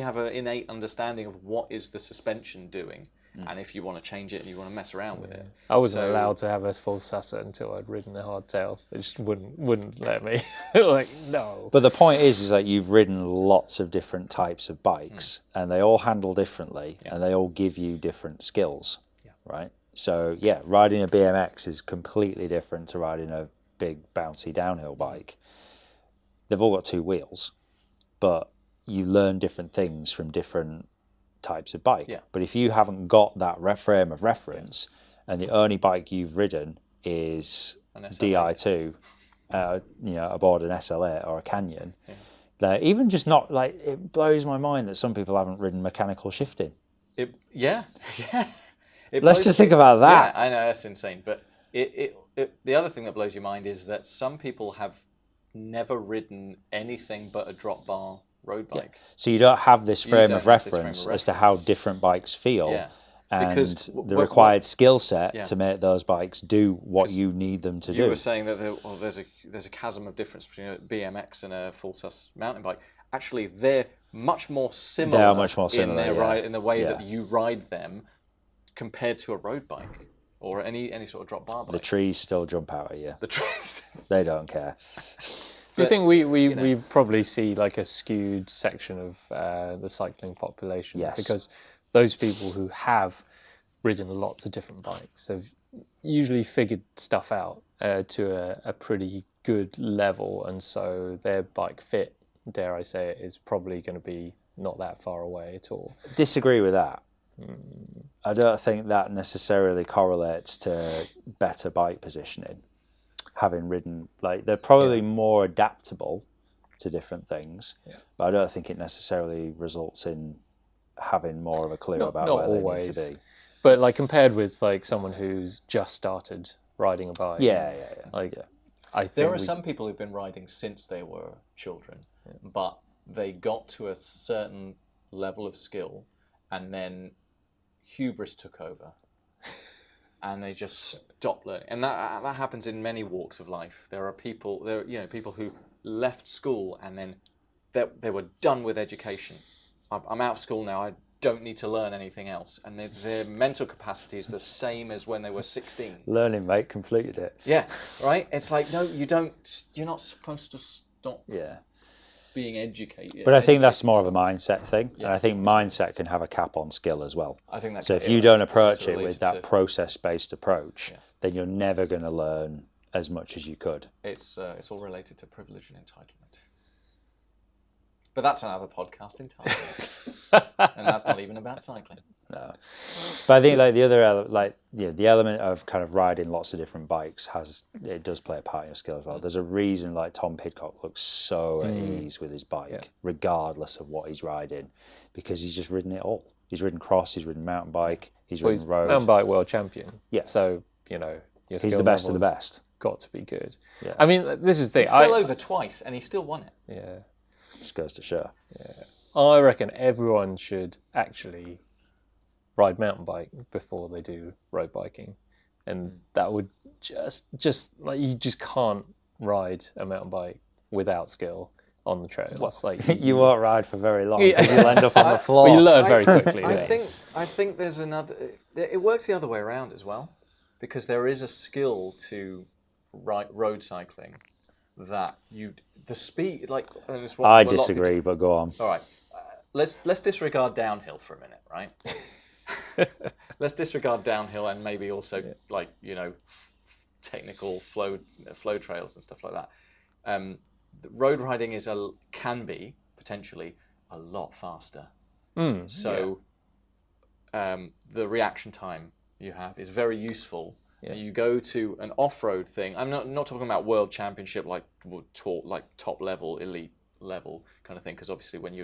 have an innate understanding of what is the suspension doing, and if you want to change it and you want to mess around with it. I wasn't So- allowed to have a full susser until I'd ridden a hardtail. They just wouldn't let me. Like, no. But the point is that you've ridden lots of different types of bikes, and they all handle differently, and they all give you different skills, right? So yeah, riding a BMX is completely different to riding a big bouncy downhill bike. They've all got 2 wheels, but you learn different things from different types of bike. Yeah. But if you haven't got that frame of reference, and the only bike you've ridden is An SLA. Di2, aboard an SLA or a Canyon, like, even just not like, it blows my mind that some people haven't ridden mechanical shifting. Yeah. Let's just think about that. Yeah, I know, that's insane. But the other thing that blows your mind is that some people have never ridden anything but a drop bar road bike. So you don't have this frame don't of have this frame of reference as to how different bikes feel. Yeah. And Because the required skill set Yeah. to make those bikes do what you need them to You do. were saying that there's a chasm of difference between a BMX and a full sus mountain bike. Actually, they're much more similar. They are much more similar, in their yeah. ride, in the way that Yeah. you ride them, compared to a road bike or any sort of drop bar bike. The trees still jump out at you. The trees. They don't care. Do you think we probably see like a skewed section of the cycling population? Yes. Because those people who have ridden lots of different bikes have usually figured stuff out to a pretty good level, and so their bike fit, dare I say it, is probably going to be not that far away at all. Disagree with that. I don't think that necessarily correlates to better bike positioning. Having ridden, like, they're probably more adaptable to different things, but I don't think it necessarily results in having more of a clue about not where always. they need to be. But like compared with like someone who's just started riding a bike, I think There are some people who've been riding since they were children, but they got to a certain level of skill, and then hubris took over. and they just stop learning. And that happens in many walks of life. There are people who left school and then they were done with education. I'm out of school now. I don't need to learn anything else. And their mental capacity is the same as when they were 16. Learning, mate, completed it. Yeah, right? It's like, no, you don't. You're not supposed to stop being educated. But I think that's more of a mindset thing. Yeah. And I think mindset can have a cap on skill as well. I think that's so if you don't approach it with that process-based approach, then you're never going to learn as much as you could. It's all related to privilege and entitlement. But that's another podcast entirely. And that's not even about cycling. No. But I think like the other, the element of kind of riding lots of different bikes does play a part in your skill as well. There's a reason like Tom Pidcock looks so at ease with his bike, regardless of what he's riding, because he's just ridden it all. He's ridden cross, he's ridden mountain bike, he's ridden road. Mountain bike world champion. Yeah. So, he's the best of the best. Got to be good. Yeah. I mean, this is the thing. He fell over twice and he still won it. Yeah. Just goes to show. Yeah. I reckon everyone should actually ride mountain bike before they do road biking. And that would just like, you just can't ride a mountain bike without skill on the trails. Like you won't ride for very long because you'll end up on the floor. Well, you learn very quickly. I think there's another. It works the other way around as well, because there is a skill to road cycling that the speed like. I disagree, but go on. All right, let's disregard downhill for a minute, right? Let's disregard downhill and maybe also technical flow trails and stuff like that. Road riding can be potentially a lot faster. The reaction time you have is very useful. Yeah. You go to an off-road thing. I'm not talking about world championship like top level, elite level kind of thing, because obviously when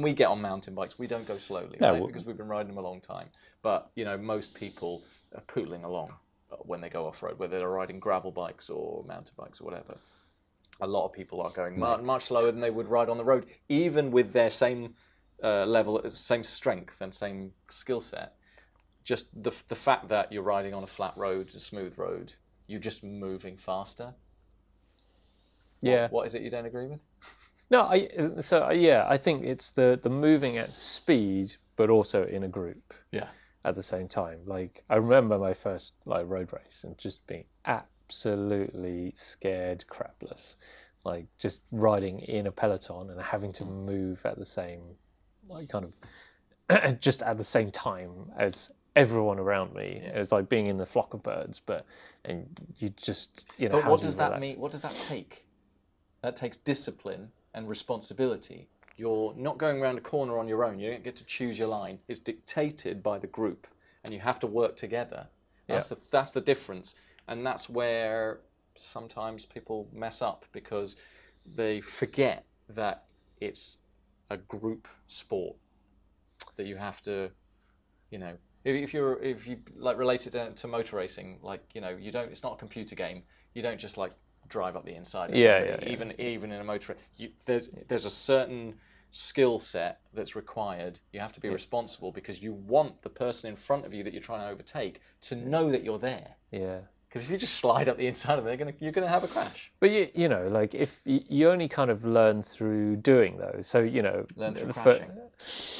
we get on mountain bikes, we don't go slowly, right? Because we've been riding them a long time. But most people are pootling along when they go off-road, whether they're riding gravel bikes or mountain bikes or whatever. A lot of people are going much slower than they would ride on the road, even with their same level, same strength and same skill set. Just the fact that you're riding on a flat road, a smooth road, you're just moving faster. Yeah. What is it you don't agree with? No, I think it's the moving at speed, but also in a group. Yeah. At the same time, like I remember my first road race and just being absolutely scared crapless, like just riding in a peloton and having to move at the same, kind of, just at the same time as everyone around me. Yeah. It was like being in the flock of birds, and you just But what does that mean? What does that take? That takes discipline and responsibility. You're not going around a corner on your own. You don't get to choose your line. It's dictated by the group, and you have to work together. That's the difference, and that's where sometimes people mess up, because they forget that it's a group sport, that you have to, if you relate it to motor racing, you don't. It's not a computer game. You don't just drive up the inside of somebody. Even in a motor, there's a certain skill set that's required. You have to be responsible, because you want the person in front of you that you're trying to overtake to know that you're there. Yeah. Because if you just slide up the inside of them, you're gonna have a crash. But if you only kind of learn through doing those, so learn through crashing.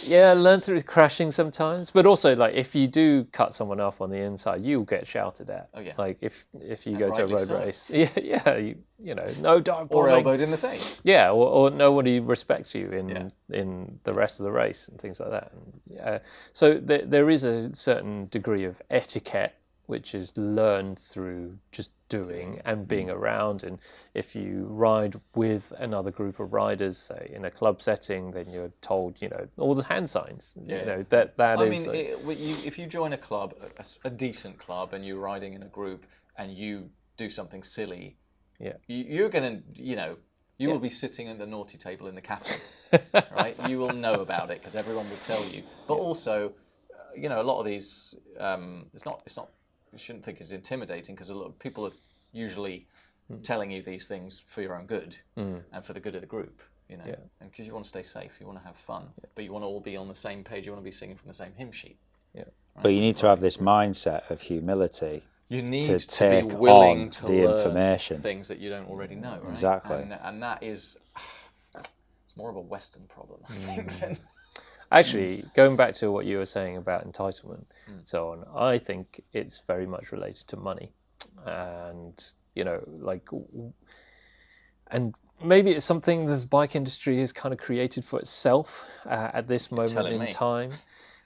Learn through crashing sometimes. But also, if you do cut someone up on the inside, you'll get shouted at. Oh yeah. If you go to a road race, no dog or elbowed in the face. Yeah, or nobody respects you in the rest of the race and things like that. And, so there is a certain degree of etiquette which is learned through just doing and being around. And if you ride with another group of riders, say in a club setting, then you're told, all the hand signs. If you join a club, a decent club, and you're riding in a group, and you do something silly, you're gonna, you will be sitting at the naughty table in the cafe, right? You will know about it because everyone will tell you. But also, a lot of these, it's not. You shouldn't think it's intimidating, because a lot of people are usually telling you these things for your own good and for the good of the group, and because you want to stay safe, you want to have fun, but you want to all be on the same page, you want to be singing from the same hymn sheet. Yeah. But you need to have this mindset of humility. You need to to take be willing on to the learn information. things that you don't already know, right? Exactly. And that is, it's more of a Western problem, I think, than... Actually, going back to what you were saying about entitlement and so on, I think it's very much related to money. And, you know, like, and maybe it's something that the bike industry has kind of created for itself at this moment in time.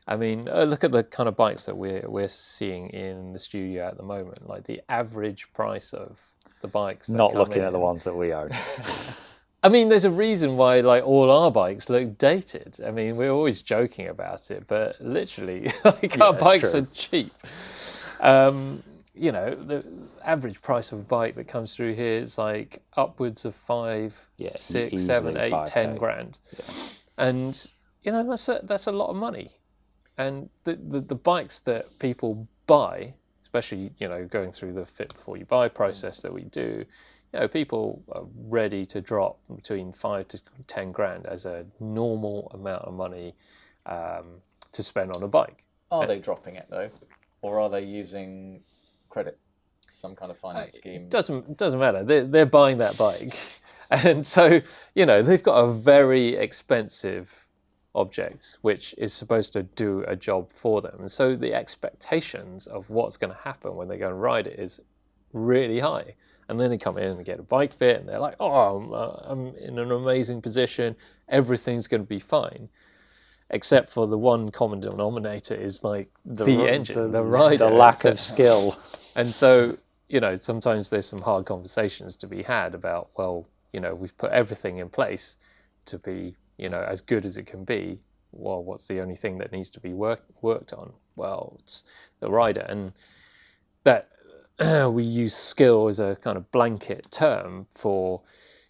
I mean, look at the kind of bikes that we're seeing in the studio at the moment. Like the average price of the bikes. Not looking at the ones that we own. I mean, there's a reason why like all our bikes look dated. I mean, we're always joking about it, but literally, like our bikes are cheap. You know, the average price of a bike that comes through here is like upwards of 5, 6, 7, 8, 10 grand. Yeah. And you know, that's a lot of money. And the bikes that people buy, especially, you know, going through the fit before you buy process that we do, you know, people are ready to drop between 5 to 10 grand as a normal amount of money to spend on a bike. Are they dropping it though, or are they using credit, some kind of finance scheme? Doesn't matter. They're buying that bike, and so you know they've got a very expensive object which is supposed to do a job for them, and so the expectations of what's going to happen when they go and ride it is really high. And then they come in and get a bike fit, and they're like, "Oh, I'm in an amazing position. Everything's going to be fine." Except for the one common denominator is like the engine, the rider, the lack of skill. And so, you know, sometimes there's some hard conversations to be had about, well, you know, we've put everything in place to be, you know, as good as it can be. Well, what's the only thing that needs to be worked on? Well, it's the rider. And that we use skill as a kind of blanket term for,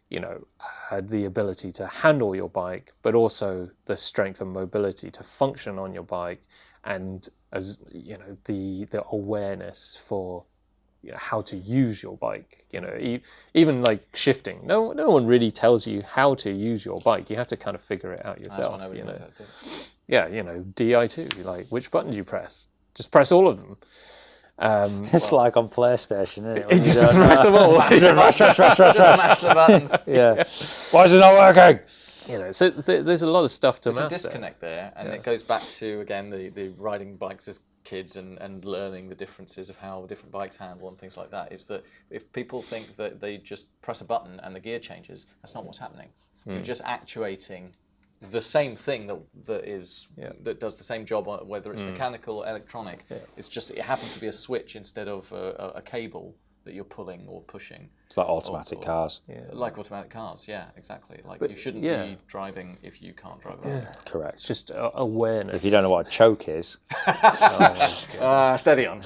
you know, the ability to handle your bike, but also the strength and mobility to function on your bike, and as you know, the awareness for, you know, how to use your bike. You know, even like shifting. No one really tells you how to use your bike. You have to kind of figure it out yourself. You know, yeah, you know, DI2. Like, which button do you press? Just press all of them. It's like on PlayStation, isn't it? It just press them all. Just mash the buttons. Yeah. Why is it not working? You know, so there's a lot of stuff to master. There's a disconnect there, and it goes back to, again, the riding bikes as kids and learning the differences of how different bikes handle and things like that, is that if people think that they just press a button and the gear changes, that's not what's happening. You're just actuating the same thing that does the same job, whether it's mechanical, electronic. It's just, it happens to be a switch instead of a cable that you're pulling or pushing. It's like automatic cars. Yeah. Like automatic cars, yeah, exactly. Like, but you shouldn't be driving if you can't drive at all. Correct. It's just awareness. If you don't know what a choke is. Steady on.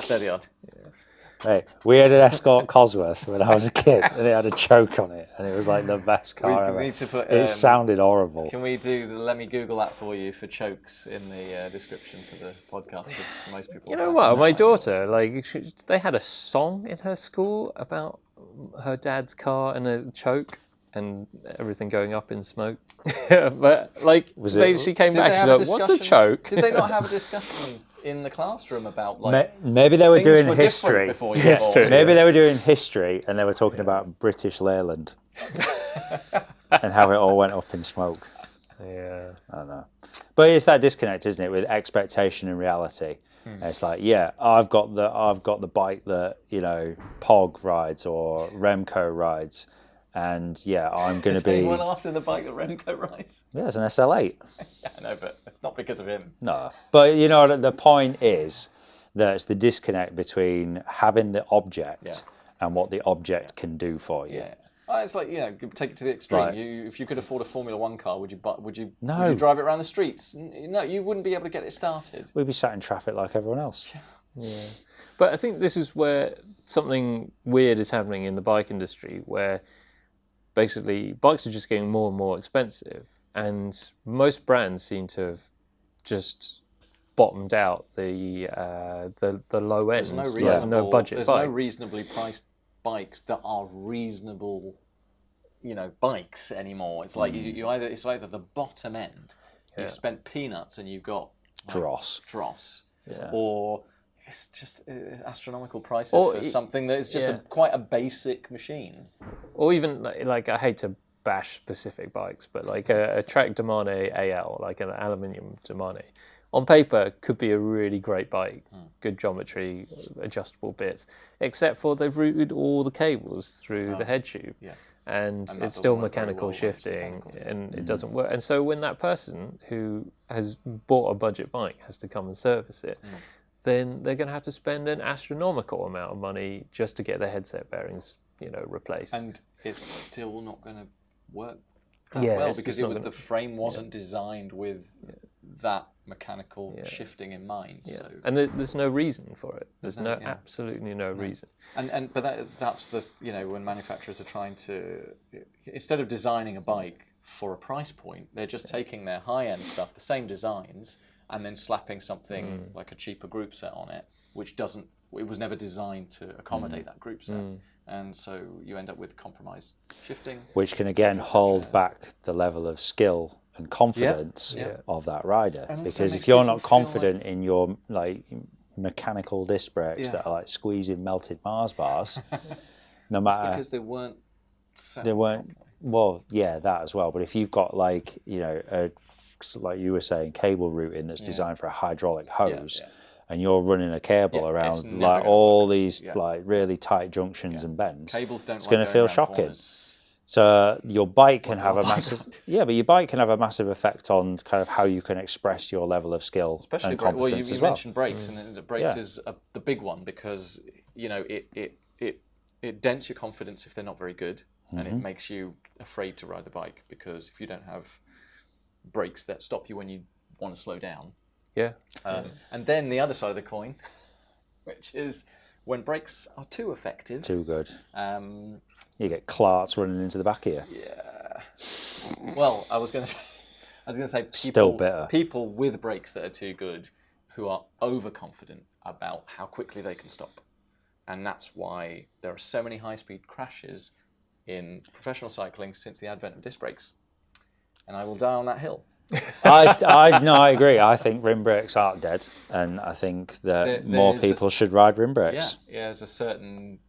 Hey, we had an Escort Cosworth when I was a kid, and it had a choke on it, and it was like the best car ever. Need to put, it sounded horrible. Can we let me Google that for you for chokes in the description for the podcast, because most people... You know what, my daughter, like, they had a song in her school about her dad's car and a choke and everything going up in smoke. But, like, she came back and was like, what's a choke? Did they not have a discussion in the classroom about, like, maybe they were doing history. Maybe they were doing history, and they were talking about British Leyland and how it all went up in smoke. Yeah, I don't know, but it's that disconnect, isn't it, with expectation and reality? It's like, yeah, I've got the bike that, you know, Pog rides or Remco rides, and yeah, I'm going to be... Is anyone after the bike that Remco rides? Yeah, it's an SL8. Yeah, I know, but it's not because of him. No, but you know, the point is that it's the disconnect between having the object and what the object can do for you. Yeah. It's like, you know, take it to the extreme. Right. If you could afford a Formula One car, would you drive it around the streets? No, you wouldn't be able to get it started. We'd be sat in traffic like everyone else. Yeah. But I think this is where something weird is happening in the bike industry, where basically bikes are just getting more and more expensive, and most brands seem to have just bottomed out the low end, no budget There's bikes. no reasonably priced bikes that are reasonable, you know, bikes anymore. It's like it's either the bottom end. You've spent peanuts and you've got dross. or it's just astronomical prices Or for something that is just yeah. quite a basic machine. Or even like I hate to bash specific bikes, but like a Trek Domane AL, like an aluminium Domane, on paper could be a really great bike, good geometry, adjustable bits, except for they've routed all the cables through the head tube. Yeah. And that it's still doesn't work very mechanical well when it's shifting, mechanical, and it doesn't work. And so when that person who has bought a budget bike has to come and service it, then they're going to have to spend an astronomical amount of money just to get their headset bearings, replaced. And it's still not going to work that Yeah, well it's because not gonna- the frame wasn't designed with that mechanical shifting in mind. Yeah. So And there's no reason for it. There's no- no yeah. absolutely no reason. but that's the when manufacturers are trying to, instead of designing a bike for a price point, they're just taking their high end stuff, the same designs, and then slapping something like a cheaper group set on it, which it was never designed to accommodate that group set. And so you end up with compromised shifting, which can again hold back the level of skill and confidence Yeah. of that rider. And also Because makes if you're people not feel confident in your mechanical disc brakes Yeah. that are like squeezing melted Mars bars, no It's matter because they weren't set they up weren't properly. well, yeah, that as well. But if you've got like like you were saying, cable routing that's designed for a hydraulic hose. yeah. And you're running a cable Yeah, it's around never like gonna all work. these Yeah. like really tight junctions and bends. Cables don't It's like going to feel around shocking. corners. So your bike can have our a bike massive does. but your bike can have a massive effect on kind of how you can express your level of skill Especially and brake. Well, competence you as well. mentioned brakes, and the brakes Yeah. is the big one because it dents your confidence if they're not very good, and it makes you afraid to ride the bike because if you don't have brakes that stop you when you want to slow down. Yeah. And then the other side of the coin, which is when brakes are too effective. Too good. Um, You get clarts running into the back of you. well, I was going to say Still better. people with brakes that are too good who are overconfident about how quickly they can stop. And that's why there are so many high-speed crashes in professional cycling since the advent of disc brakes. And I will die on that hill. I agree. I think rim brakes aren't dead, and I think that more there's a people should ride rim brakes There's a certain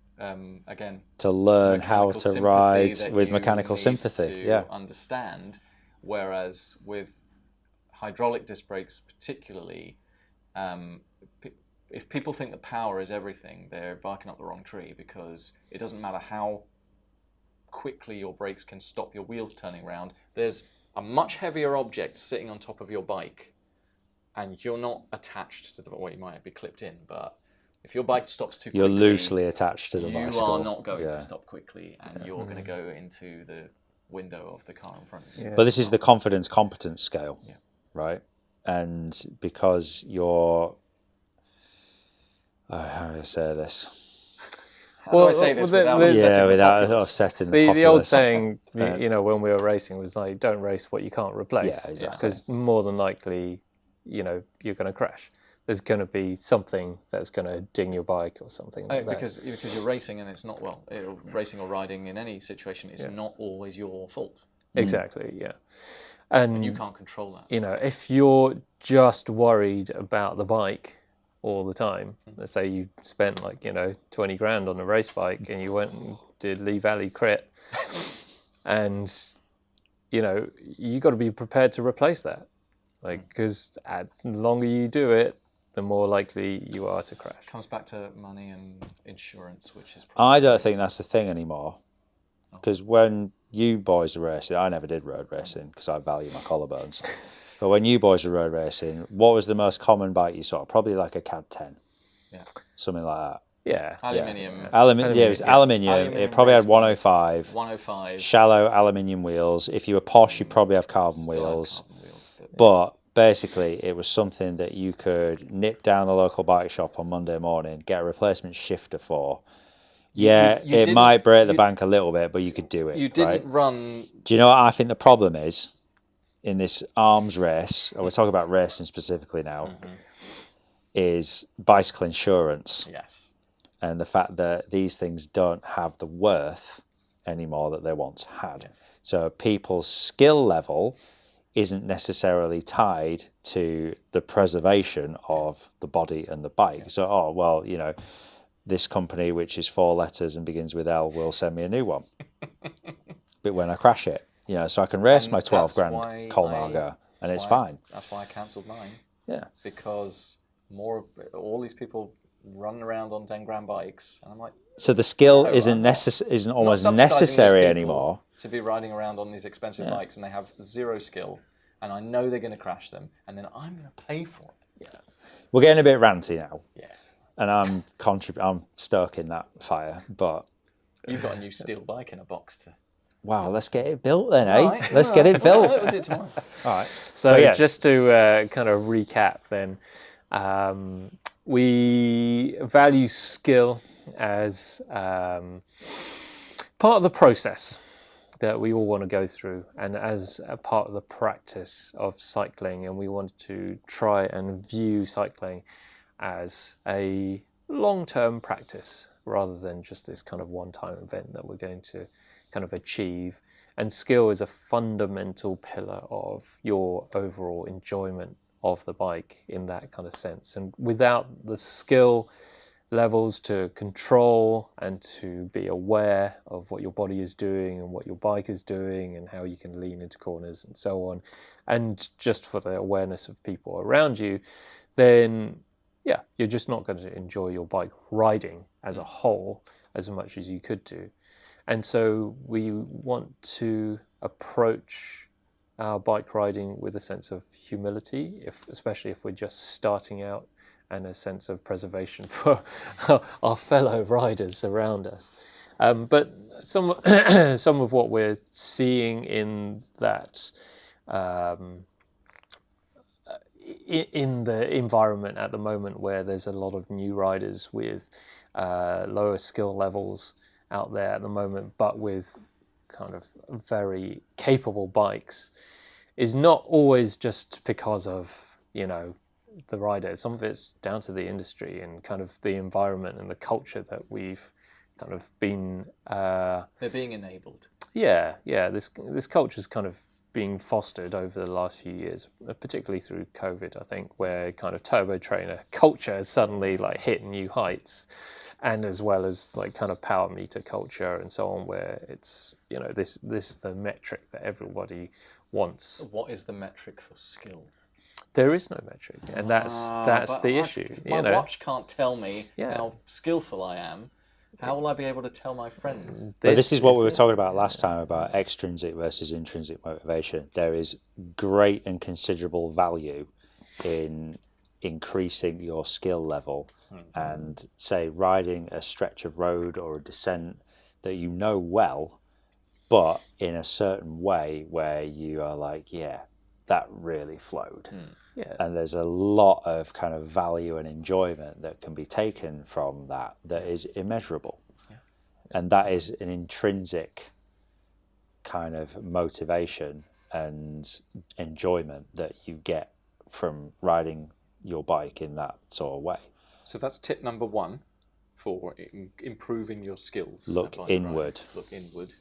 again to learn how mechanical to sympathy ride that with you mechanical need sympathy. to Yeah, understand. Whereas with hydraulic disc brakes, particularly, if people think that power is everything, they're barking up the wrong tree because it doesn't matter how quickly your brakes can stop your wheels turning around. There's a much heavier object sitting on top of your bike, and you're not attached to the. Well, you might be clipped in, but if your bike stops too quickly, you're loosely attached to the you bicycle. are not going Yeah. to stop quickly, and you're going to go into the window of the car in front of you. But this is the confidence competence scale, Yeah. right? And because you're, how do I say this? How do I say this without upsetting the without populace? upsetting The populace. old saying, when we were racing, was like, "Don't race what you can't replace." Yeah, exactly. Because more than likely, you're going to crash. There's going to be something that's going to ding your bike or something like that. Because you're racing, and it's not racing or riding in any situation is not always your fault. Exactly. Yeah. And You can't control that. if you're just worried about the bike all the time, let's say you spent 20 grand on a race bike and you went and did Lee Valley crit, and you got to be prepared to replace that, because the longer you do it, the more likely you are to crash. Comes back to money and insurance, which is. I don't think that's the thing anymore. Because when you boys were racing, I never did road racing because I value my collarbones. But when you boys were road racing, what was the most common bike you saw? Probably like a CAD 10. Yeah. Something like that. Yeah. Aluminium. Yeah, it was aluminium. Aluminium It probably had race 105. 105. Shallow aluminium wheels. If you were posh, you'd probably have carbon Still had wheels. carbon wheels, But basically, it was something that you could nip down the local bike shop on Monday morning, get a replacement shifter for. Yeah, You it didn't- might break the you- bank a little bit, but you could do it. You didn't right? run. Do you know what I think the problem is in this arms race, and we're talking about racing specifically now, is bicycle insurance Yes. and the fact that these things don't have the worth anymore that they once had. So people's skill level isn't necessarily tied to the preservation of the body and the bike. So, oh, well, you know, this company, which is 4 letters and begins with L, will send me a new one. But when I crash it, you know, so I can race my 12 grand Colnago and it's fine. That's why I cancelled mine. Yeah. Because all these people running around on 10 grand bikes, and I'm like, so the skill isn't almost necessary anymore to be riding around on these expensive bikes, and they have zero skill, and I know they're going to crash them, and then I'm going to pay for it. Yeah, we're getting a bit ranty now. Yeah, and I'm stoking that fire, but you've got a new steel bike in a box to. Wow, let's get it built then, eh? Right. Let's get it built. We'll do it tomorrow. All right. So just to kind of recap then, we value skill as part of the process that we all want to go through, and as a part of the practice of cycling, and we want to try and view cycling as a long-term practice rather than just this kind of one-time event that we're going to kind of achieve. And skill is a fundamental pillar of your overall enjoyment of the bike in that kind of sense. And without the skill levels to control and to be aware of what your body is doing and what your bike is doing and how you can lean into corners and so on, and just for the awareness of people around you, then yeah, you're just not going to enjoy your bike riding as a whole as much as you could do. And so we want to approach our bike riding with a sense of humility, especially if we're just starting out, and a sense of preservation for our fellow riders around us. But some of what we're seeing in that in the environment at the moment, where there's a lot of new riders with lower skill levels out there at the moment, but with kind of very capable bikes, is not always just because of, you know, the rider. Some of it's down to the industry and kind of the environment and the culture that we've kind of been... They're being enabled. Yeah. This culture's kind of being fostered over the last few years, particularly through COVID, I think, where kind of turbo trainer culture has suddenly like hit new heights, and as well as like kind of power meter culture and so on, where it's, you know, this is the metric that everybody wants. What is the metric for skill? There is no metric, and that's the issue. If my watch can't tell me how skillful I am, how will I be able to tell my friends? But this is what we were talking about last time about extrinsic versus intrinsic motivation. There is great and considerable value in increasing your skill level and, say, riding a stretch of road or a descent that you know well, but in a certain way where you are like, yeah, that really flowed. Yeah. And there's a lot of kind of value and enjoyment that can be taken from that is immeasurable. Yeah. And that is an intrinsic kind of motivation and enjoyment that you get from riding your bike in that sort of way. So that's tip number 1 for improving your skills. Look inward. Riding. Look inward.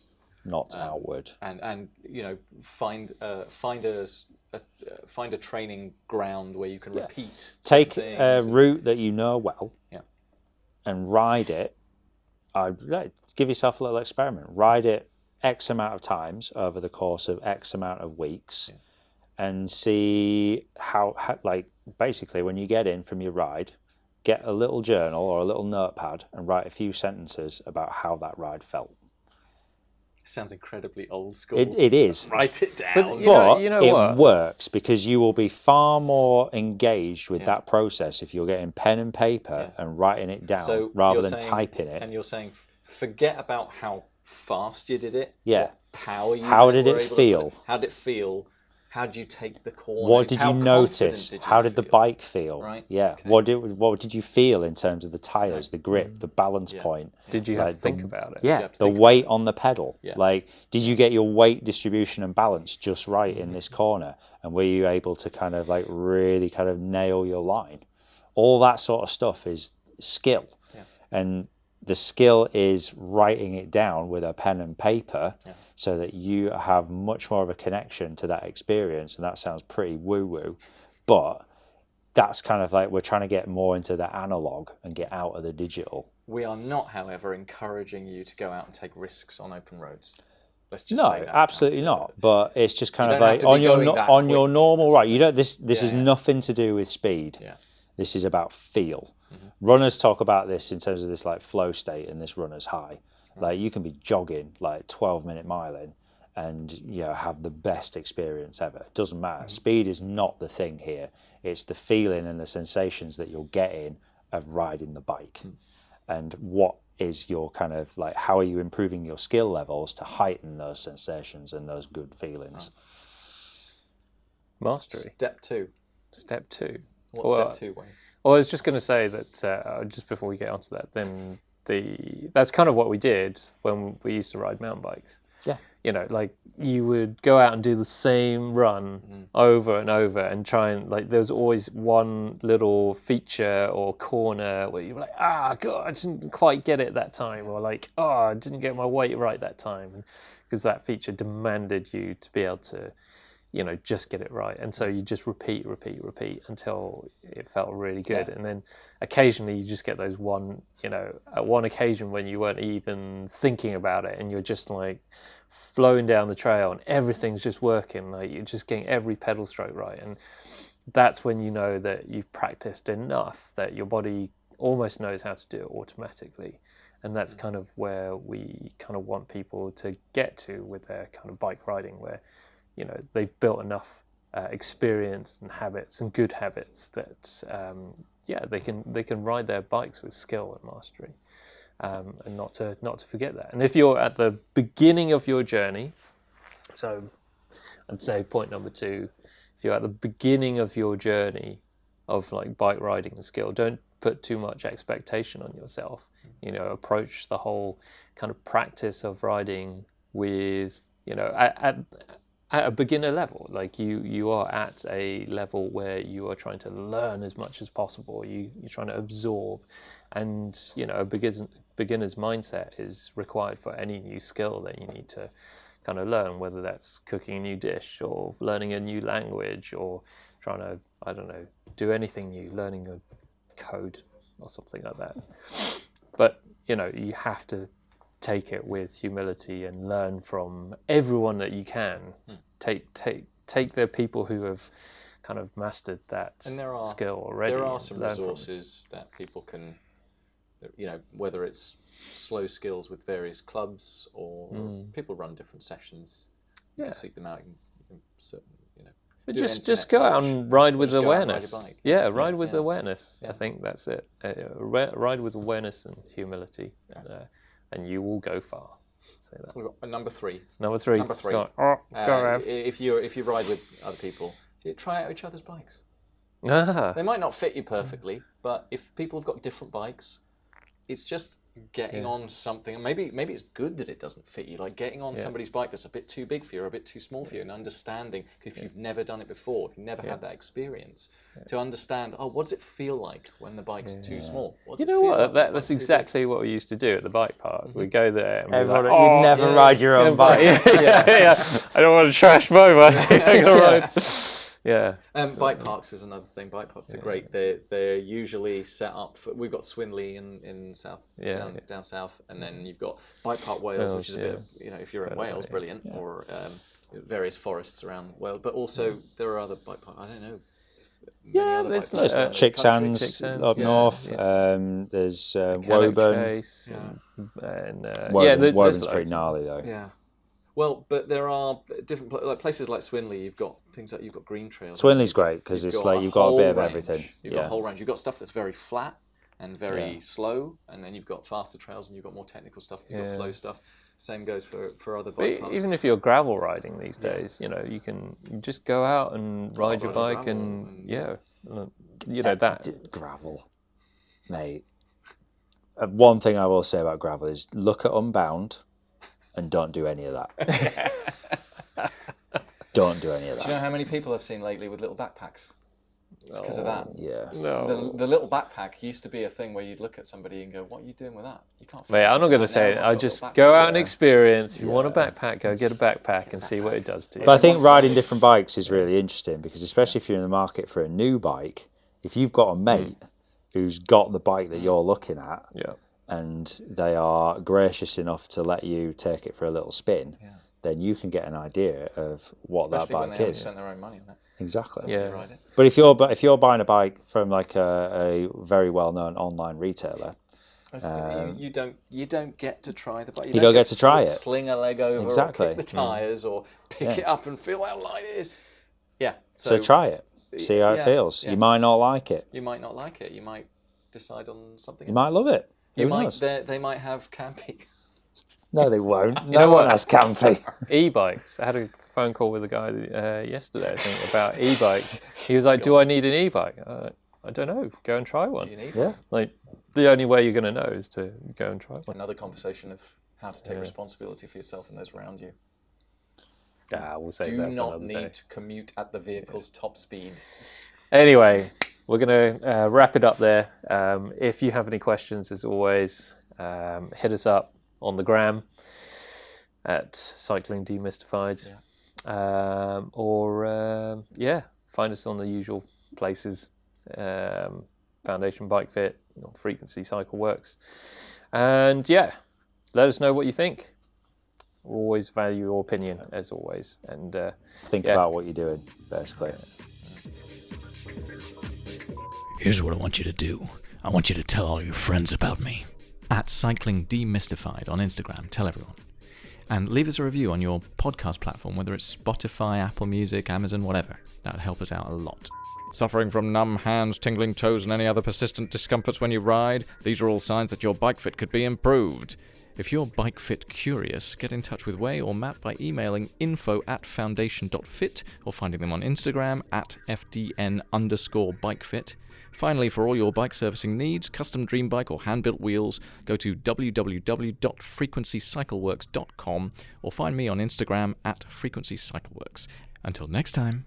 Not outward. And you know, find a training ground where you can repeat. Take a route that you know well, yeah, and ride it. Give yourself a little experiment. Ride it X amount of times over the course of X amount of weeks, and see how like basically when you get in from your ride, get a little journal or a little notepad and write a few sentences about how that ride felt. Sounds incredibly old school. It is. Write it down. But you know it what? works because you will be far more engaged with that process if you're getting pen and paper and writing it down rather than typing it. And you're saying, forget about how fast you did it. Yeah. What power you How were did it able to feel? put it. How did it feel? How did you take the corner? What did How you notice? confident How did the feel? bike feel? Right. Yeah. Okay. What did you feel in terms of the tires, the grip, the balance point? Did you have to think about it? Yeah, have to the think weight on the pedal. Yeah. Like, did you get your weight distribution and balance just right in this corner? And were you able to kind of like really kind of nail your line? All that sort of stuff is skill. Yeah. And the skill is writing it down with a pen and paper so that you have much more of a connection to that experience. And that sounds pretty woo-woo, but that's kind of like we're trying to get more into the analog and get out of the digital. We are not, however, encouraging you to go out and take risks on open roads. Let's just No, say that. absolutely not. But it's just kind You of don't like have to be on going that your quick. normal right. You don't. This Yeah, is yeah. nothing to do with speed. Yeah. This is about feel. Runners talk about this in terms of this like flow state and this runner's high. Like you can be jogging like 12-minute miling and have the best experience ever. It doesn't matter. Speed is not the thing here. It's the feeling and the sensations that you're getting of riding the bike. And what is your kind of like, how are you improving your skill levels to heighten those sensations and those good feelings? Mastery. Step 2. Step 2. What's step 2, Wayne? Well, I was just going to say that just before we get onto that, then that's kind of what we did when we used to ride mountain bikes. Yeah. Like you would go out and do the same run over and over and try and like there was always one little feature or corner where you were like, God, I didn't quite get it that time, or like, I didn't get my weight right that time, because that feature demanded you to be able to just get it right. And so you just repeat until it felt really good. And then occasionally you just get those at one occasion when you weren't even thinking about it and you're just like flowing down the trail and everything's just working. Like you're just getting every pedal stroke right. And that's when you know that you've practiced enough that your body almost knows how to do it automatically. And that's kind of where we kind of want people to get to with their kind of bike riding, where they've built enough experience and habits and good habits that they can ride their bikes with skill and mastery, and not to forget that. And if you're at the beginning of your journey, so I'd say point number 2, if you're at the beginning of your journey of like bike riding and skill, don't put too much expectation on yourself. Approach the whole kind of practice of riding with at a beginner level. Like you are at a level where you are trying to learn as much as possible. You're trying to absorb, and a beginner's mindset is required for any new skill that you need to kind of learn, whether that's cooking a new dish or learning a new language or trying to, I don't know, do anything new, learning a code or something like that. But you have to take it with humility and learn from everyone that you can. Take the people who have kind of mastered that skill already. There are some resources that people can, whether it's slow skills with various clubs or people run different sessions. You can seek them out. You can but just go out and ride with awareness. Ride with awareness. Yeah. I think that's it. Ride with awareness and humility, and you will go far. Say that. We've got number 3. Number 3. Go on. If you ride with other people, try out each other's bikes. They might not fit you perfectly, but if people have got different bikes, it's just getting on something. And maybe it's good that it doesn't fit you. Like getting on somebody's bike that's a bit too big for you or a bit too small for you, and understanding if you've never done it before, if you've never had that experience, to understand, what does it feel like when the bike's too small? What's it feel like that's exactly what we used to do at the bike park. We go there and we're like, you'd never ride your own bike. I don't want to trash my bike. I'm gonna ride. Yeah. Bike parks is another thing. Bike parks are great. They're usually set up for. We've got Swinley in south, down south, and then you've got Bike Park Wales, which is a bit of, if you're in Wales, brilliant, or various forests around Wales. But also there are other bike parks. I don't know. There's Chicksands up north. There's Woburn. Woburn's pretty gnarly though. Yeah. Well, but there are different places like Swinley. You've got things like green trails. Swinley's great because it's like you've got a bit of everything. You've got a whole range. You've got stuff that's very flat and very slow, and then you've got faster trails, and you've got more technical stuff. You've got slow stuff. Same goes for other bike parks. Even if you're gravel riding these days, you can just go out and ride your bike and that gravel, mate. One thing I will say about gravel is look at Unbound. And don't do any of that. Don't do any of that. Do you know how many people I've seen lately with little backpacks? It's because of that. Yeah. No. The little backpack used to be a thing where you'd look at somebody and go, "What are you doing with that? You can't." Mate, I'm not going to say it. I just go out and experience. If you want a backpack, go get a backpack and see what it does to you. But I think riding different bikes is really interesting because especially if you're in the market for a new bike, if you've got a mate who's got the bike that you're looking at, and they are gracious enough to let you take it for a little spin, then you can get an idea of what that bike when they haven't is. spent their own money on it. Exactly. Yeah. Ride it. But if you're buying a bike from like a very well known online retailer, You don't get to try the bike. You don't get to try it. Sling a leg over, Exactly. or kick the tyres, or pick it up and feel how light it is. Yeah. So try it. See how it feels. Yeah. You might not like it. You might not like it. You might decide on something. You might love it. You Who might. knows? They might have camping. No, they won't. know No one what? has camping. E-bikes. I had a phone call with a guy yesterday, I think, about e-bikes. He was like, "Do I need an e-bike?" I don't know. Go and try one. You need Yeah. Like, the only way you're going to know is to go and try one. another conversation of how to take responsibility for yourself and those around you. We'll save Do that for not another need day. to commute at the vehicle's top speed. Anyway, we're going to wrap it up there. If you have any questions, as always, hit us up on the gram at Cycling Demystified. Find us on the usual places. Foundation Bike Fit, Frequency Cycle Works. And let us know what you think. We always value your opinion, as always. And Think about what you're doing, basically. Here's what I want you to do. I want you to tell all your friends about me. At Cycling Demystified on Instagram. Tell everyone. And leave us a review on your podcast platform, whether it's Spotify, Apple Music, Amazon, whatever. That would help us out a lot. Suffering from numb hands, tingling toes, and any other persistent discomforts when you ride? These are all signs that your bike fit could be improved. If you're bike fit curious, get in touch with Way or Matt by emailing info@foundation.fit or finding them on Instagram at FDN_bikefit. Finally, for all your bike servicing needs, custom dream bike or hand-built wheels, go to www.frequencycycleworks.com or find me on Instagram at frequencycycleworks. Until next time.